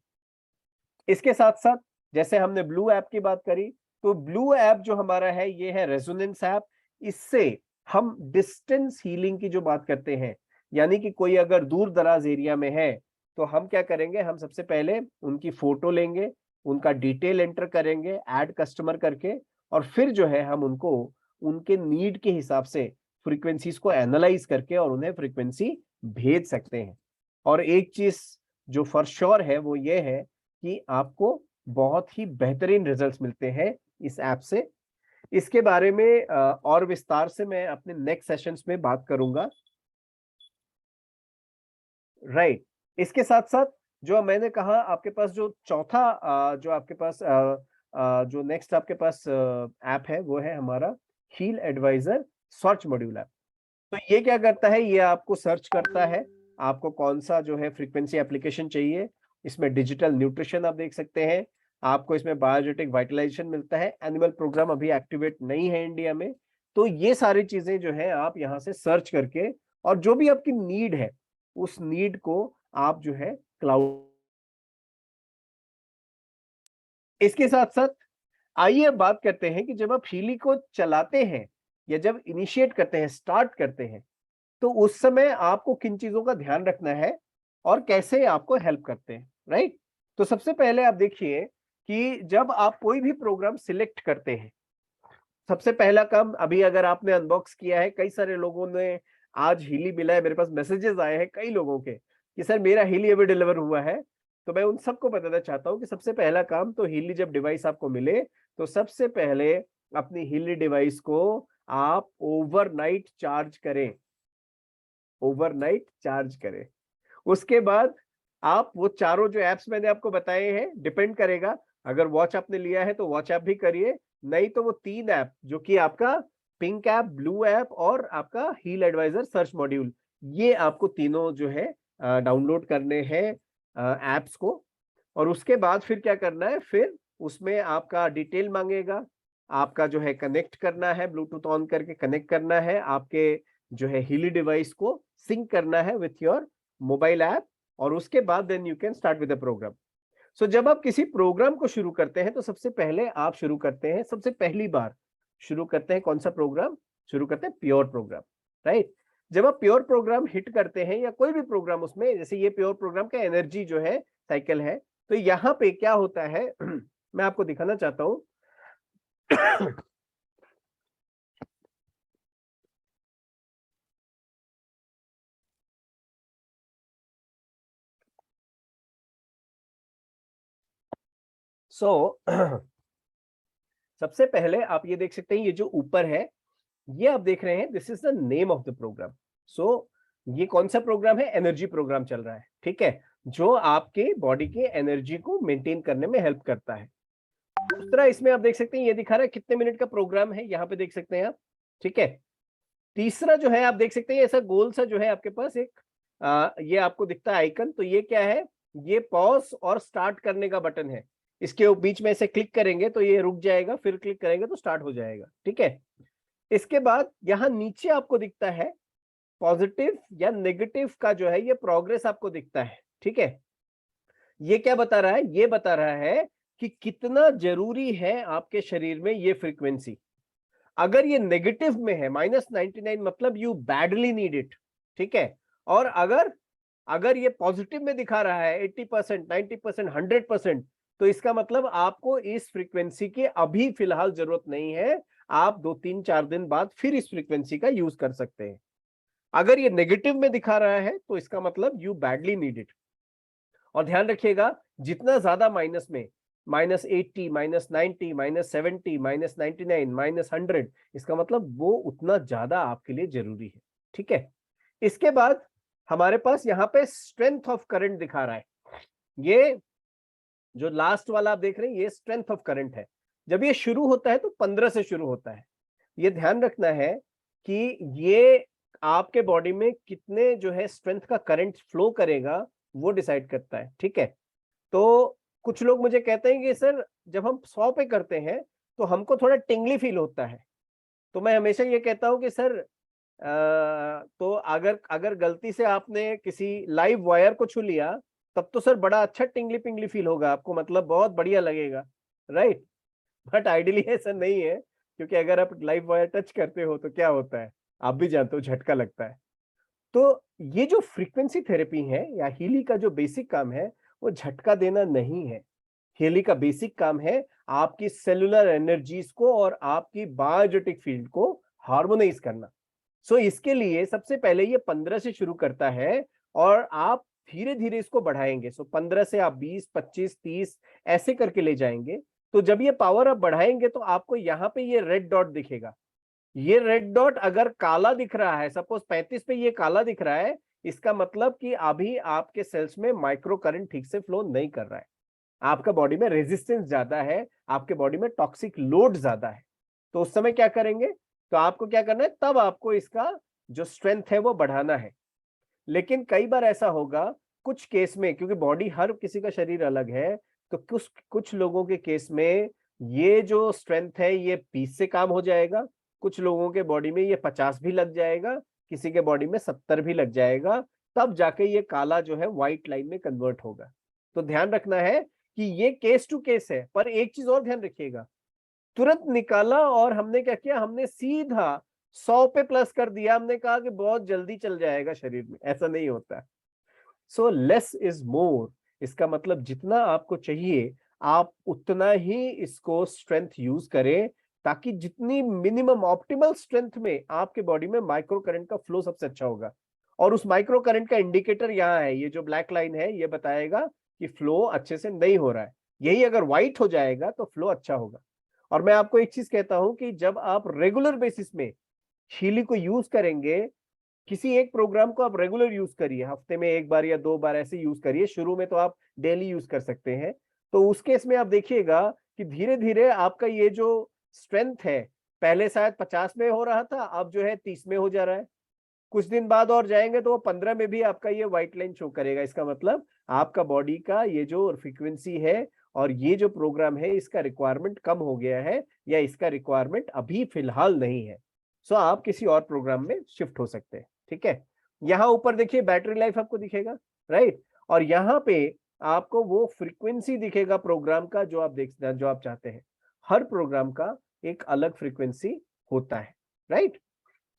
इसके साथ साथ जैसे हमने ब्लू ऐप की बात करी, तो ब्लू ऐप जो हमारा है ये है रेजोनेंस ऐप। इससे हम डिस्टेंस हीलिंग की जो बात करते हैं, यानी कि कोई अगर दूर दराज एरिया में है तो हम क्या करेंगे, हम सबसे पहले उनकी फोटो लेंगे, उनका डिटेल एंटर करेंगे ऐड कस्टमर करके, और फिर जो है हम उनको उनके नीड के हिसाब से फ्रीक्वेंसीज को एनालाइज करके और उन्हें फ्रीक्वेंसी भेज सकते हैं। और एक चीज जो फॉर श्योर है वो ये है कि आपको बहुत ही बेहतरीन रिजल्ट्स मिलते हैं इस ऐप से। इसके बारे में और विस्तार से मैं अपने नेक्स्ट सेशंस में बात करूंगा, राइट? इसके साथ साथ जो मैंने कहा आपके पास जो चौथा जो आपके पास जो नेक्स्ट आपके पास ऐप है वो है हमारा heal advisor search module app. तो ये क्या करता है, ये आपको सर्च करता है आपको कौन सा जो है फ्रीक्वेंसी एप्लीकेशन चाहिए। इसमें डिजिटल न्यूट्रिशन आप देख सकते हैं, आपको इसमें बायोजेटिक वाइटलाइजेशन मिलता है। एनिमल प्रोग्राम अभी एक्टिवेट नहीं है इंडिया में, तो ये सारी चीजें जो है आप यहाँ से सर्च करके, और जो भी आपकी नीड है उस नीड को आप जो है क्लाउड। इसके साथ साथ आइए अब बात करते हैं कि जब आप हीली को चलाते हैं या जब इनिशिएट करते हैं, स्टार्ट करते हैं, तो उस समय आपको किन चीजों का ध्यान रखना है और कैसे आपको हेल्प करते हैं, राइट? तो सबसे पहले आप देखिए कि जब आप कोई भी प्रोग्राम सिलेक्ट करते हैं, सबसे पहला काम, अभी अगर आपने अनबॉक्स किया है, कई सारे लोगों ने आज हीली मिला है, मेरे पास मैसेजेस आए हैं कई लोगों के कि सर मेरा हीली अभी डिलीवर हुआ है। तो मैं उन सबको बताना चाहता हूं कि सबसे पहला काम तो हीली जब डिवाइस आपको मिले तो सबसे पहले अपनी हीली डिवाइस को आप ओवरनाइट चार्ज करें, ओवरनाइट चार्ज करें। उसके बाद आप वो चारों जो एप्स मैंने आपको बताए हैं, डिपेंड करेगा, अगर वॉच आपने लिया है तो वॉच ऐप भी करिए, नहीं तो वो 3 ऐप जो कि आपका पिंक ऐप, ब्लू ऐप और आपका हील एडवाइजर सर्च मॉड्यूल, ये आपको तीनों जो है डाउनलोड करने हैं एप्स को। और उसके बाद फिर क्या करना है, फिर उसमें आपका डिटेल मांगेगा, आपका जो है कनेक्ट करना है, ब्लूटूथ ऑन करके कनेक्ट करना है, आपके जो है हीली डिवाइस को सिंक करना है विथ योर मोबाइल ऐप, और उसके बाद then you can start with the program. So जब आप किसी प्रोग्राम को शुरू करते हैं तो सबसे पहले आप शुरू करते हैं, सबसे पहली बार शुरू करते हैं कौन सा प्रोग्राम, शुरू करते हैं प्योर प्रोग्राम, राइट? जब आप प्योर प्रोग्राम हिट करते हैं या कोई भी प्रोग्राम उसमें, जैसे ये प्योर प्रोग्राम का एनर्जी जो है साइकिल है, तो यहाँ पे क्या होता है मैं आपको दिखाना चाहता हूं। सो सबसे पहले आप ये देख सकते हैं, ये जो ऊपर है ये आप देख रहे हैं, this is the name of the program. So ये कौन सा प्रोग्राम है? एनर्जी प्रोग्राम चल रहा है, ठीक है, जो आपके बॉडी के एनर्जी को मेंटेन करने में हेल्प करता है। दूसरा इसमें आप देख सकते हैं, ये दिखा रहा है कितने मिनट का प्रोग्राम है, यहाँ पे देख सकते हैं आप, ठीक है। तीसरा जो है आप देख सकते हैं, ऐसा गोल सा जो है आपके पास एक ये आपको दिखता है आइकन, तो ये क्या है? ये पॉज और स्टार्ट करने का बटन है। इसके बीच में ऐसे क्लिक करेंगे तो ये रुक जाएगा, फिर क्लिक करेंगे तो स्टार्ट हो जाएगा, ठीक है। इसके बाद यहाँ नीचे आपको दिखता है पॉजिटिव या नेगेटिव का जो है ये प्रोग्रेस आपको दिखता है, ठीक है। ये क्या बता रहा है? ये बता रहा है कि कितना जरूरी है आपके शरीर में ये फ्रीक्वेंसी। अगर ये नेगेटिव में है -99, मतलब यू बैडली नीड इट, ठीक है। और अगर अगर ये पॉजिटिव में दिखा रहा है 80%, 90%, 100%, तो इसका मतलब आपको इस फ्रीक्वेंसी की अभी फिलहाल जरूरत नहीं है, आप 2-3-4 दिन बाद फिर इस फ्रीक्वेंसी का यूज कर सकते हैं। अगर ये नेगेटिव में दिखा रहा है तो इसका मतलब यू बैडली नीड इट। और ध्यान रखिएगा, जितना ज्यादा माइनस में, -80, -90, -70, -99, -100, इसका मतलब वो उतना ज्यादा आपके लिए जरूरी है, ठीक है। इसके बाद हमारे पास यहाँ पे स्ट्रेंथ ऑफ करंट दिखा रहा है। ये जो लास्ट वाला आप देख रहे हैं, ये स्ट्रेंथ ऑफ करंट है। जब ये शुरू होता है तो 15 से शुरू होता है। ये ध्यान रखना है कि ये आपके बॉडी में कितने जो है स्ट्रेंथ का करंट फ्लो करेगा, वो डिसाइड करता है, ठीक है। तो कुछ लोग मुझे कहते हैं कि सर जब हम 100 पे करते हैं तो हमको थोड़ा टिंगली फील होता है। तो मैं हमेशा ये कहता हूं कि सर तो अगर अगर गलती से आपने किसी लाइव वायर को छू लिया, तब तो सर बड़ा अच्छा टिंगली पिंगली फील होगा आपको, मतलब बहुत बढ़िया लगेगा, राइट। बट आइडियली ऐसा नहीं है, क्योंकि अगर आप लाइव वायर टच करते हो तो क्या होता है, आप भी जानते हो, झटका लगता है। तो ये जो फ्रीक्वेंसी थेरेपी है या हीली का जो बेसिक काम है, वो झटका देना नहीं है। हीली का बेसिक काम है आपकी सेलुलर एनर्जीज को और आपकी बायोजेटिक फील्ड को हार्मोनाइज करना। सो इसके लिए सबसे पहले ये 15 से शुरू करता है और आप धीरे धीरे इसको बढ़ाएंगे। सो 15 से आप 20, 25, 30 ऐसे करके ले जाएंगे। तो जब ये पावर आप बढ़ाएंगे तो आपको यहाँ पे ये रेड डॉट दिखेगा। ये रेड डॉट अगर काला दिख रहा है, सपोज 35 पे ये काला दिख रहा है, इसका मतलब कि अभी आपके सेल्स में माइक्रो करंट ठीक से फ्लो नहीं कर रहा है, आपका बॉडी में रेजिस्टेंस ज्यादा है, आपके बॉडी में टॉक्सिक लोड ज्यादा है। तो उस समय क्या करेंगे? तो आपको क्या करना है, तब आपको इसका जो स्ट्रेंथ है वो बढ़ाना है। लेकिन कई बार ऐसा होगा कुछ केस में, क्योंकि बॉडी हर किसी का शरीर अलग है, तो कुछ कुछ लोगों के केस में ये जो स्ट्रेंथ है ये 20 से काम हो जाएगा, कुछ लोगों के बॉडी में ये 50 भी लग जाएगा, किसी के बॉडी में 70 भी लग जाएगा, तब जाके ये काला जो है व्हाइट लाइन में कन्वर्ट होगा। तो ध्यान रखना है कि ये केस टू केस है। पर एक चीज और ध्यान रखिएगा, तुरंत निकाला और हमने क्या किया, हमने सीधा 100 पे प्लस कर दिया, हमने कहा कि बहुत जल्दी चल जाएगा शरीर में, ऐसा नहीं होता। सो लेस इज मोर, इसका मतलब जितना आपको चाहिए आप उतना ही इसको स्ट्रेंथ यूज करें, ताकि जितनी मिनिमम ऑप्टिमल स्ट्रेंथ में आपके बॉडी में माइक्रो करंट का फ्लो सबसे अच्छा होगा। और उस माइक्रो करंट का इंडिकेटर यहाँ है, ये जो ब्लैक लाइन है ये बताएगा कि फ्लो अच्छे से नहीं हो रहा है। यही अगर व्हाइट हो जाएगा तो फ्लो अच्छा होगा। और मैं आपको एक चीज कहता हूं कि जब आप रेगुलर बेसिस में हीली को यूज करेंगे, किसी एक प्रोग्राम को आप रेगुलर यूज करिए, हफ्ते में 1 बार या 2 बार ऐसे यूज करिए, शुरू में तो आप डेली यूज कर सकते हैं। तो उस केस में आप देखिएगा कि धीरे धीरे आपका ये जो स्ट्रेंथ है, पहले शायद 50 में हो रहा था, अब जो है 30 में हो जा रहा है। कुछ दिन बाद और जाएंगे तो वो 15 में भी आपका ये व्हाइट लाइन शो करेगा। इसका मतलब आपका बॉडी का ये जो फ्रीक्वेंसी है और ये जो प्रोग्राम है, इसका रिक्वायरमेंट कम हो गया है या इसका रिक्वायरमेंट अभी फिलहाल नहीं है। सो आप किसी और प्रोग्राम में शिफ्ट हो सकते हैं, ठीक है। यहाँ ऊपर देखिए बैटरी लाइफ आपको दिखेगा, राइट। और यहाँ पे आपको वो फ्रीक्वेंसी दिखेगा प्रोग्राम का जो आप जो आप चाहते हैं। हर प्रोग्राम का एक अलग फ्रीक्वेंसी होता है, राइट।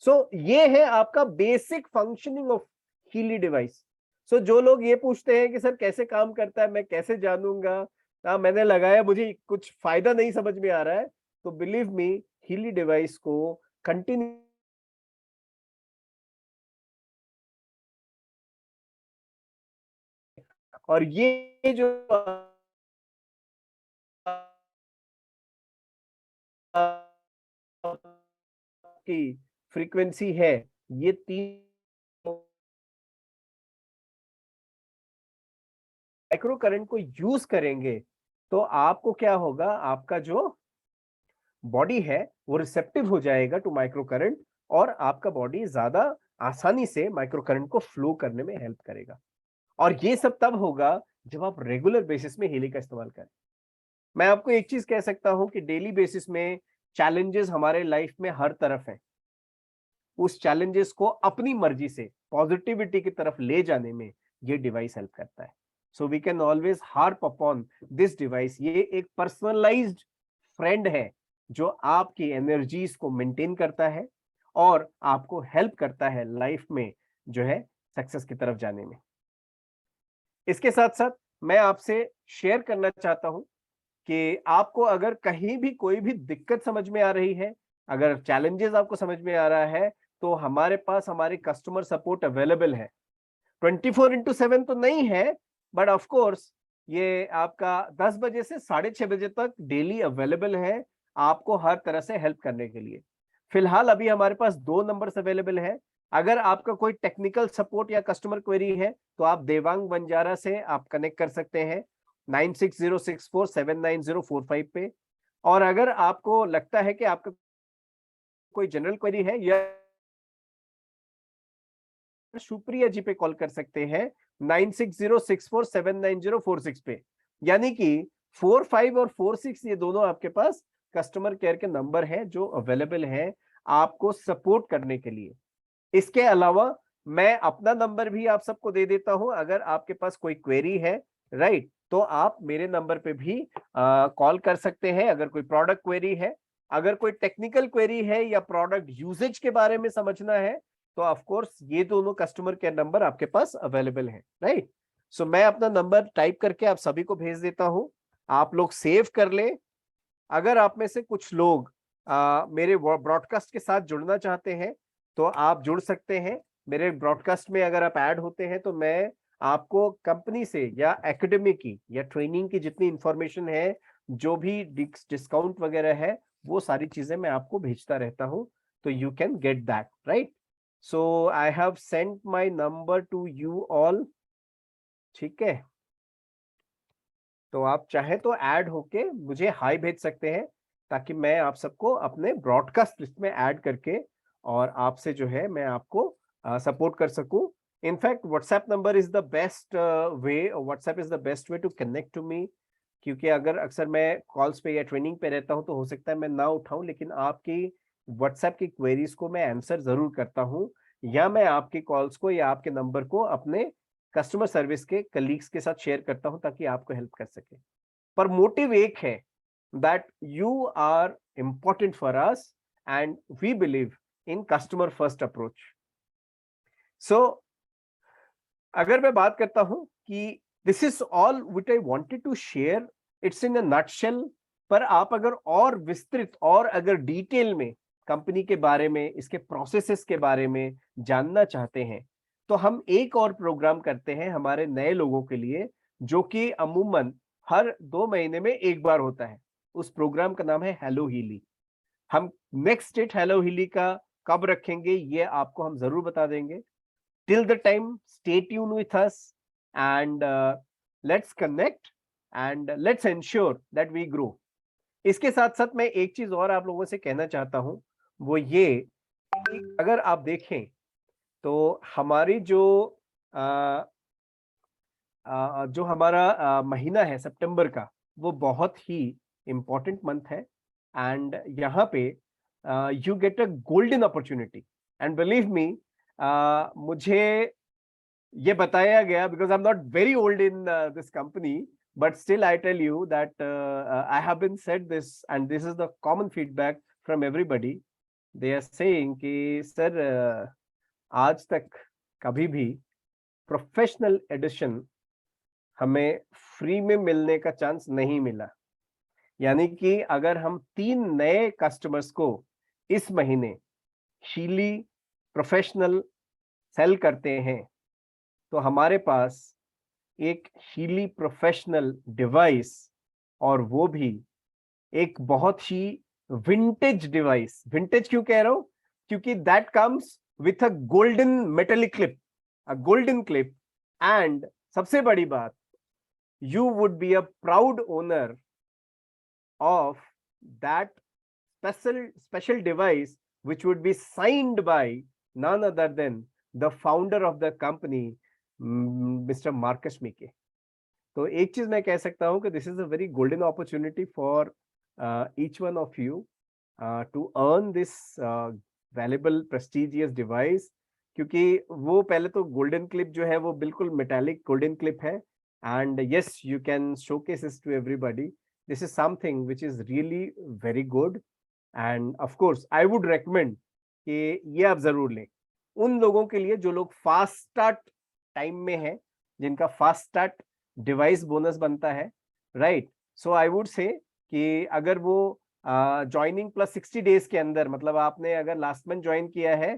सो ये है आपका basic functioning of Healy device. So जो लोग ये पूछते हैं कि सर कैसे काम करता है, मैं कैसे जानूंगा, मैंने लगाया मुझे कुछ फायदा नहीं समझ में आ रहा है, तो बिलीव मी, हीली डिवाइस को कंटिन्यू और ये जो की फ्रीक्वेंसी है, ये 3 माइक्रो करंट को यूज करेंगे तो आपको क्या होगा, आपका जो बॉडी है वो रिसेप्टिव हो जाएगा टू माइक्रो करंट, और आपका बॉडी ज्यादा आसानी से माइक्रो करंट को फ्लो करने में हेल्प करेगा। और ये सब तब होगा जब आप रेगुलर बेसिस में हीलिंग का इस्तेमाल करें। मैं आपको एक चीज कह सकता हूं कि डेली बेसिस में चैलेंजेस हमारे लाइफ में हर तरफ है। उस चैलेंजेस को अपनी मर्जी से पॉजिटिविटी की तरफ ले जाने में ये डिवाइस हेल्प करता है। So we can always harp upon this device. ये एक पर्सनलाइज्ड फ्रेंड है जो आपकी एनर्जीज को मेंटेन करता है और आपको हेल्प करता है लाइफ में जो है सक्सेस की तरफ जाने में। इसके साथ साथ मैं आपसे शेयर करना चाहता हूं कि आपको अगर कहीं भी कोई भी दिक्कत समझ में आ रही है, अगर चैलेंजेस आपको समझ में आ रहा है, तो हमारे पास हमारी कस्टमर सपोर्ट अवेलेबल है। 24/7 तो नहीं है, बट ऑफ कोर्स ये आपका 10 बजे से 6:30 बजे तक डेली अवेलेबल है आपको हर तरह से हेल्प करने के लिए। फिलहाल अभी हमारे पास 2 नंबर्स अवेलेबल है। अगर आपका कोई टेक्निकल सपोर्ट या कस्टमर क्वेरी है तो आप देवांग बंजारा से आप कनेक्ट कर सकते हैं 9606479045 पे। और अगर आपको लगता है कि आपका कोई जनरल क्वेरी है या सुप्रिया जी पे कॉल कर सकते हैं 9606479046 पे। यानी कि 45 और 46 ये दोनों आपके पास कस्टमर केयर के नंबर हैं जो अवेलेबल हैं आपको सपोर्ट करने के लिए। इसके अलावा मैं अपना नंबर भी आप सबको दे देता हूं, अगर आपके पास कोई क्वेरी है, राइट, तो आप मेरे नंबर पे भी कॉल कर सकते हैं। अगर कोई प्रोडक्ट क्वेरी है, अगर कोई टेक्निकल क्वेरी है या प्रोडक्ट यूजेज के बारे में समझना है, तो ऑफ कोर्स ये दोनों कस्टमर केयर नंबर आपके पास अवेलेबल है, राइट। सो मैं अपना नंबर टाइप करके आप सभी को भेज देता हूं, आप लोग सेव कर लें। अगर आप में से कुछ लोग मेरे ब्रॉडकास्ट के साथ जुड़ना चाहते हैं तो आप जुड़ सकते हैं। मेरे ब्रॉडकास्ट में अगर आप ऐड होते हैं तो मैं आपको कंपनी से या एकेडमी की या ट्रेनिंग की जितनी इंफॉर्मेशन है, जो भी डिस्काउंट वगैरह है, वो सारी चीजें मैं आपको भेजता रहता हूं, तो you can get that, right. So I have sent my number two you all, ठीक है। तो आप चाहे तो ऐड होके मुझे हाई भेज सकते हैं ताकि मैं आप सबको अपने ब्रॉडकास्ट लिस्ट में ऐड करके और आपसे जो है मैं आपको सपोर्ट कर सकूं। In fact WhatsApp number is the best way, WhatsApp is the best way to connect to me, क्योंकि अगर अक्सर मैं कॉल्स पे या ट्रेनिंग पे रहता हूं तो हो सकता है मैं ना उठाऊं, लेकिन आपकी व्हाट्सएप की क्वेरीज को मैं आंसर जरूर करता हूं, या मैं आपकी कॉल्स को या आपके नंबर को अपने कस्टमर सर्विस के कलीग्स के साथ शेयर करता हूं ताकि आपको हेल्प कर सके। पर मोटिव एक है, that you are important for us and we believe in customer first approach. So अगर मैं बात करता हूं कि this is all which I wanted to share, it's in a nutshell, पर आप अगर और विस्तृत और अगर डिटेल में कंपनी के बारे में, इसके प्रोसेसेस के बारे में जानना चाहते हैं, तो हम एक और प्रोग्राम करते हैं हमारे नए लोगों के लिए, जो कि अमूमन हर 2 महीने में एक बार होता है। उस प्रोग्राम का नाम है हेलो हीली। हम नेक्स्ट डेट हेलो हीली का कब रखेंगे ये आपको हम जरूर बता देंगे। Till the time, stay tuned with us and let's connect and let's ensure that we grow. इसके साथ साथ मैं एक चीज और आप लोगों से कहना चाहता हूं, वो ये कि अगर आप देखें तो हमारी जो हमारा महीना है सितंबर का, वो बहुत ही इंपॉर्टेंट मंथ है एंड यहाँ पे you get a golden opportunity and believe me, मुझे ये बताया गया, because I am not very old in this company, but still I tell you that I have been said this and this is the common feedback from everybody, they are saying कि sir आज तक कभी भी professional addition हमें free में मिलने का chance नहीं मिला। यानी कि अगर हम 3 नए कस्टमर्स को इस महीने शीली प्रोफेशनल सेल करते हैं, तो हमारे पास एक शीली प्रोफेशनल डिवाइस, और वो भी एक बहुत ही विंटेज डिवाइस। विंटेज क्यों कह रहा हूं? क्योंकि that comes with a golden metallic clip, a golden clip, and सबसे बड़ी बात, you would be a proud owner of that special device, which would be signed by none other than the founder of the company, Mr. Marcus Mieke. तो एक चीज मैं कह सकता हूं कि this is a very golden opportunity for each one of you to earn this valuable prestigious device, क्योंकि वो पहले तो गोल्डन क्लिप जो है वो बिल्कुल मेटालिक गोल्डन क्लिप है, and yes, you can showcase this to everybody. This is something which is really very good, and of course I would recommend कि ये आप जरूर लें उन लोगों के लिए जो लोग फास्ट स्टार्ट टाइम में हैं, जिनका फास्ट स्टार्ट डिवाइस बोनस बनता है, right? So I would say कि अगर वो ज्वाइनिंग प्लस 60 डेज के अंदर, मतलब आपने अगर लास्ट मंथ ज्वाइन किया है,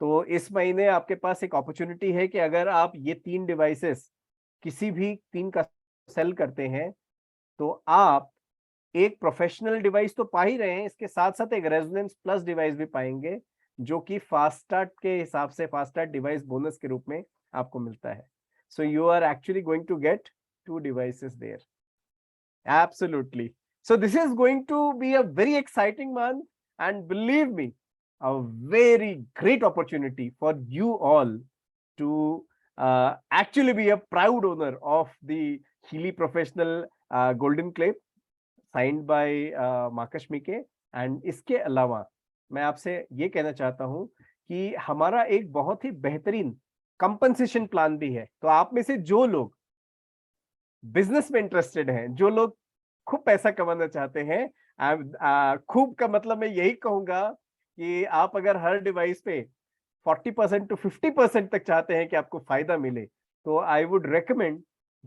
तो इस महीने आपके पास एक अपॉर्चुनिटी है कि अगर आप ये 3 डिवाइसेस किसी भी 3 का सेल करते हैं, तो आप एक प्रोफेशनल डिवाइस तो पा ही रहे हैं, इसके साथ साथ एक रेजोनेंस प्लस डिवाइस भी पाएंगे, जो कि फास्ट स्टार्ट के हिसाब से फास्ट स्टार्ट डिवाइस बोनस के रूप में आपको मिलता है। So you are actually going to get 2 devices there. Absolutely. So this is going to be a very exciting month, and believe me, a very great opportunity for you all to actually be a proud owner of the Healy Professional Golden Clip signed by Marcus Mieke. And इसके अलावा मैं आपसे ये कहना चाहता हूं कि हमारा एक बहुत ही बेहतरीन कंपनसेशन प्लान भी है। तो आप में से जो लोग बिजनेस में इंटरेस्टेड हैं, जो लोग खूब पैसा कमाना चाहते हैं, खूब का मतलब मैं यही कहूंगा कि आप अगर हर डिवाइस पे 40% टू 50% तक चाहते हैं कि आपको फायदा मिले, तो I would recommend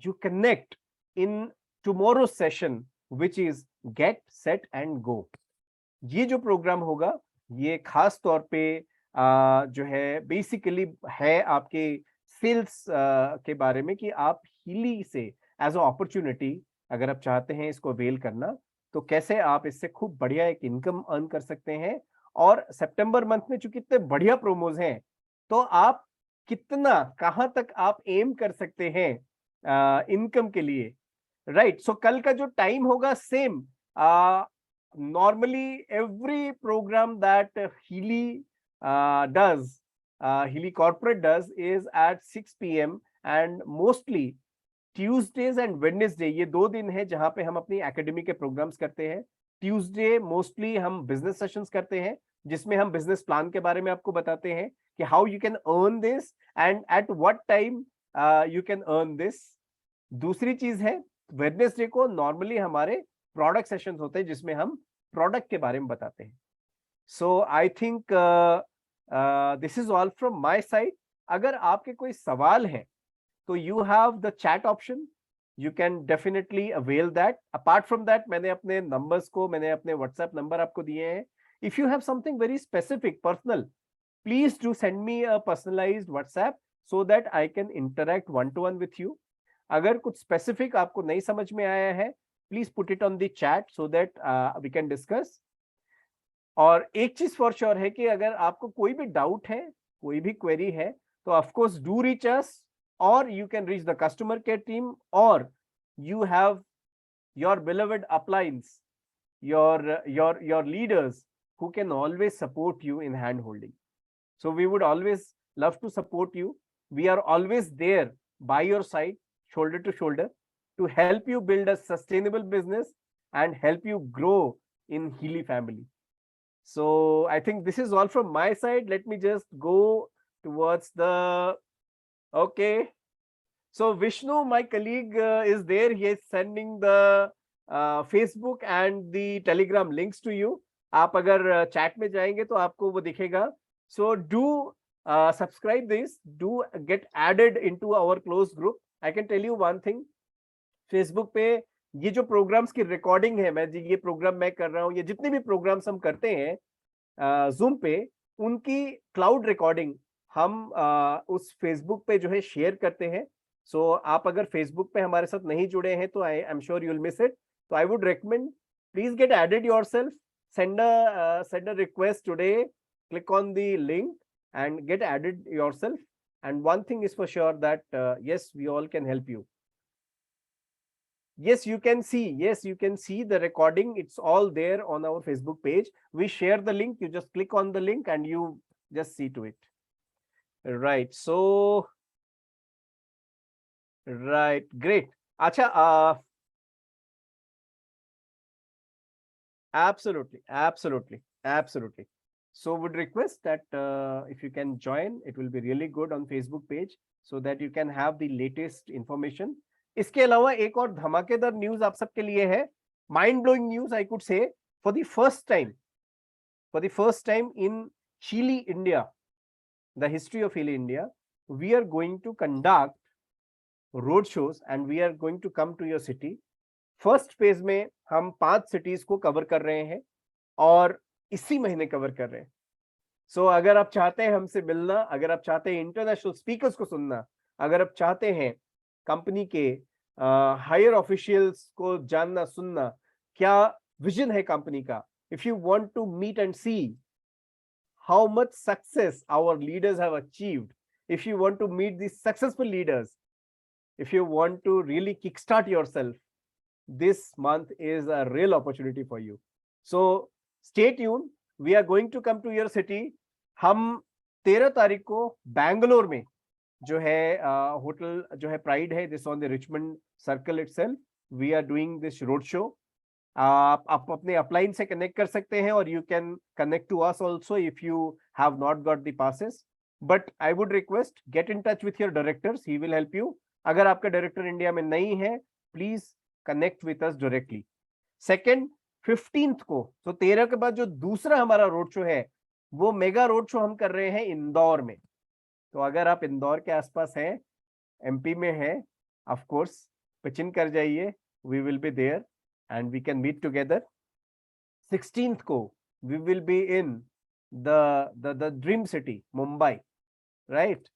you connect in tomorrow session, which is get set and go. ये जो प्रोग्राम होगा, ये खास तौर पे जो है बेसिकली है आपके सेल्स के बारे में, कि आप हीली से एज अ अपॉर्चुनिटी अगर आप चाहते हैं इसको अवेल करना, तो कैसे आप इससे खूब बढ़िया एक इनकम अर्न कर सकते हैं। और सितंबर मंथ में चूंकि इतने बढ़िया प्रोमोज हैं, तो आप कितना कहां तक आप एम कर सकते हैं इनकम के लिए, राइट? सो कल का जो टाइम होगा same, normally every program that Healy does, Healy Corporate does, is at 6 p.m. and mostly Tuesdays and Wednesday, ये 2 दिन है जहां पे हम अपनी एकेडमी के प्रोग्राम्स करते हैं। ट्यूसडे मोस्टली हम बिजनेस सेशंस करते हैं, जिसमें हम बिजनेस प्लान के बारे में आपको बताते हैं कि how you can earn this and at what time you can earn this. दूसरी चीज है, वेडनेसडे को नॉर्मली हमारे प्रोडक्ट सेशंस होते हैं, जिसमें हम प्रोडक्ट के बारे में बताते हैं। So I think this is all from my side. अगर आपके कोई सवाल है, तो you have the chat option, you can definitely avail that. Apart from that, मैंने अपने numbers को, मैंने अपने WhatsApp number आपको दिए हैं। If you have something very specific, personal, please do send me a personalized WhatsApp so that I can interact one to one with you. अगर कुछ specific आपको नहीं समझ में आया है, please put it on the chat so that we can discuss. और एक चीज फॉर श्योर है कि अगर आपको कोई भी डाउट है, कोई भी क्वेरी है, तो of course do reach us, or you can reach the customer care team, or you have your beloved uplines, your leaders who can always support you in hand holding. So we would always love to support you. We are always there by your side, shoulder to shoulder, to help you build a sustainable business and help you grow in Healy family. So I think this is all from my side. Let me just go towards the okay. So Vishnu, my colleague, is there. He is sending the Facebook and the Telegram links to you. आप अगर chat में जाएंगे तो आपको वो दिखेगा. So do subscribe this, do get added into our closed group. I can tell you one thing, Facebook पे ये जो प्रोग्राम्स की रिकॉर्डिंग है, मैं ये प्रोग्राम मैं कर रहा हूँ, ये जितने भी प्रोग्राम्स हम करते हैं जूम पे, उनकी क्लाउड रिकॉर्डिंग हम उस फेसबुक पे जो है शेयर करते हैं. सो आप अगर फेसबुक पे हमारे साथ नहीं जुड़े हैं तो I am sure you will miss it. तो I would recommend, please get added yourself, send a request today, click on the link and get added yourself. And one thing is for sure that yes, we all can help you. Yes, you can see. Yes, you can see the recording. It's all there on our Facebook page. We share the link. You just click on the link and you just see to it. Right. So, right. Great. Acha. Absolutely. Absolutely. Absolutely. So, would request that if you can join, it will be really good on Facebook page so that you can have the latest information. इसके अलावा एक और धमाकेदार news आप सबके लिए है, mind blowing news I could say. For the first time in Chili India, the history of Chili India, we are going to conduct road shows and we are going to come to your city. First phase में हम 5 cities को cover कर रहे हैं और इसी महीने cover कर रहे हैं. सो अगर आप चाहते हैं हमसे मिलना, अगर आप चाहते हैं इंटरनेशनल स्पीकर्स को सुनना, अगर आप चाहते हैं कंपनी के हायर ऑफिशियल्स को जानना सुनना, क्या विजन है कंपनी का, if you want to meet and see how much success our leaders have achieved, if you want to meet the successful leaders, if you want to really kickstart yourself, this month is a real opportunity for you. So stay tuned. We are going to come to your city. हम 13 तारीख को बैंगलोर में जो है hotel जो है pride है, this on the Richmond circle itself, we are doing this road show. आप अपने अपलाइन से कनेक्ट कर सकते हैं और you can connect to us also if you have not got the passes. But I would request, get in touch with your directors, he will help you. अगर आपका director India में नहीं है, please connect with us directly. Second, 15th को, तो 13 के बाद जो दूसरा हमारा रोड शो है, वो मेगा रोड शो हम कर रहे हैं इंदौर में. तो अगर आप इंदौर के आसपास हैं, एमपी में है, ऑफ कोर्स पिचिन कर जाइए, we will be there and we can meet together. 16th को we will be in the dream city Mumbai, right.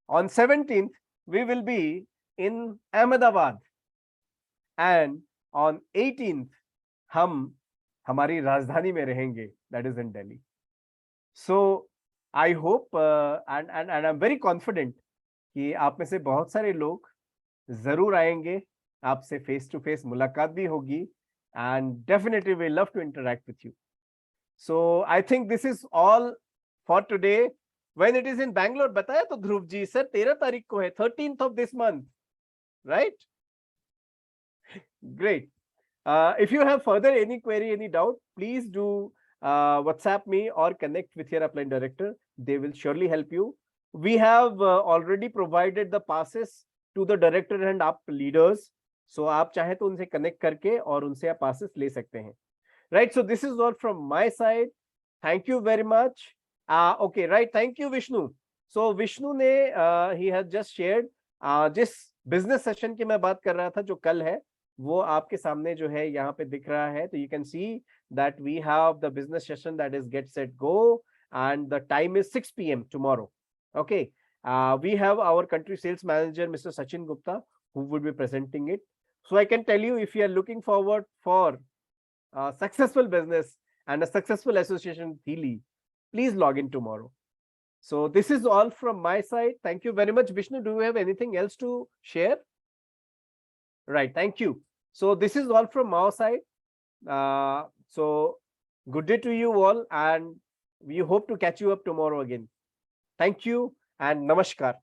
On 17th we will be in Ahmedabad and on 18th हम हमारी राजधानी में रहेंगे, that is in Delhi. So I hope and I'm very confident कि आप में से बहुत सारे लोग जरूर आएंगे, आपसे फेस टू फेस मुलाकात भी होगी and definitely we love to interact with you. So I think this is all for today. When it is in Bangalore, बताया तो ध्रुव जी, सर 13 तारीख को है, 13th of this month, right? Great. If you have further any query, any doubt, please do WhatsApp me or connect with your upline director. They will surely help you. We have already provided the passes to the director and up leaders. So आप चाहे तो उनसे connect करके और उनसे आप passes ले सकते हैं. Right. So this is all from my side. Thank you very much. Okay, right. Thank you, Vishnu. So Vishnu ने he has just shared जिस business session की मैं बात कर रहा था जो कल है, वो आपके सामने जो है यहाँ पे दिख रहा है. तो you can see that we have the business session that is Get Set Go and the time is 6 p.m. tomorrow. Okay. We have our country sales manager, Mr. Sachin Gupta, who would be presenting it. So I can tell you, if you are looking forward for successful business and a successful association with Healy, please log in tomorrow. So this is all from my side. Thank you very much. Vishnu, do you have anything else to share? Right. Thank you. So this is all from our side. So good day to you all, and we hope to catch you up tomorrow again. Thank you and namaskar.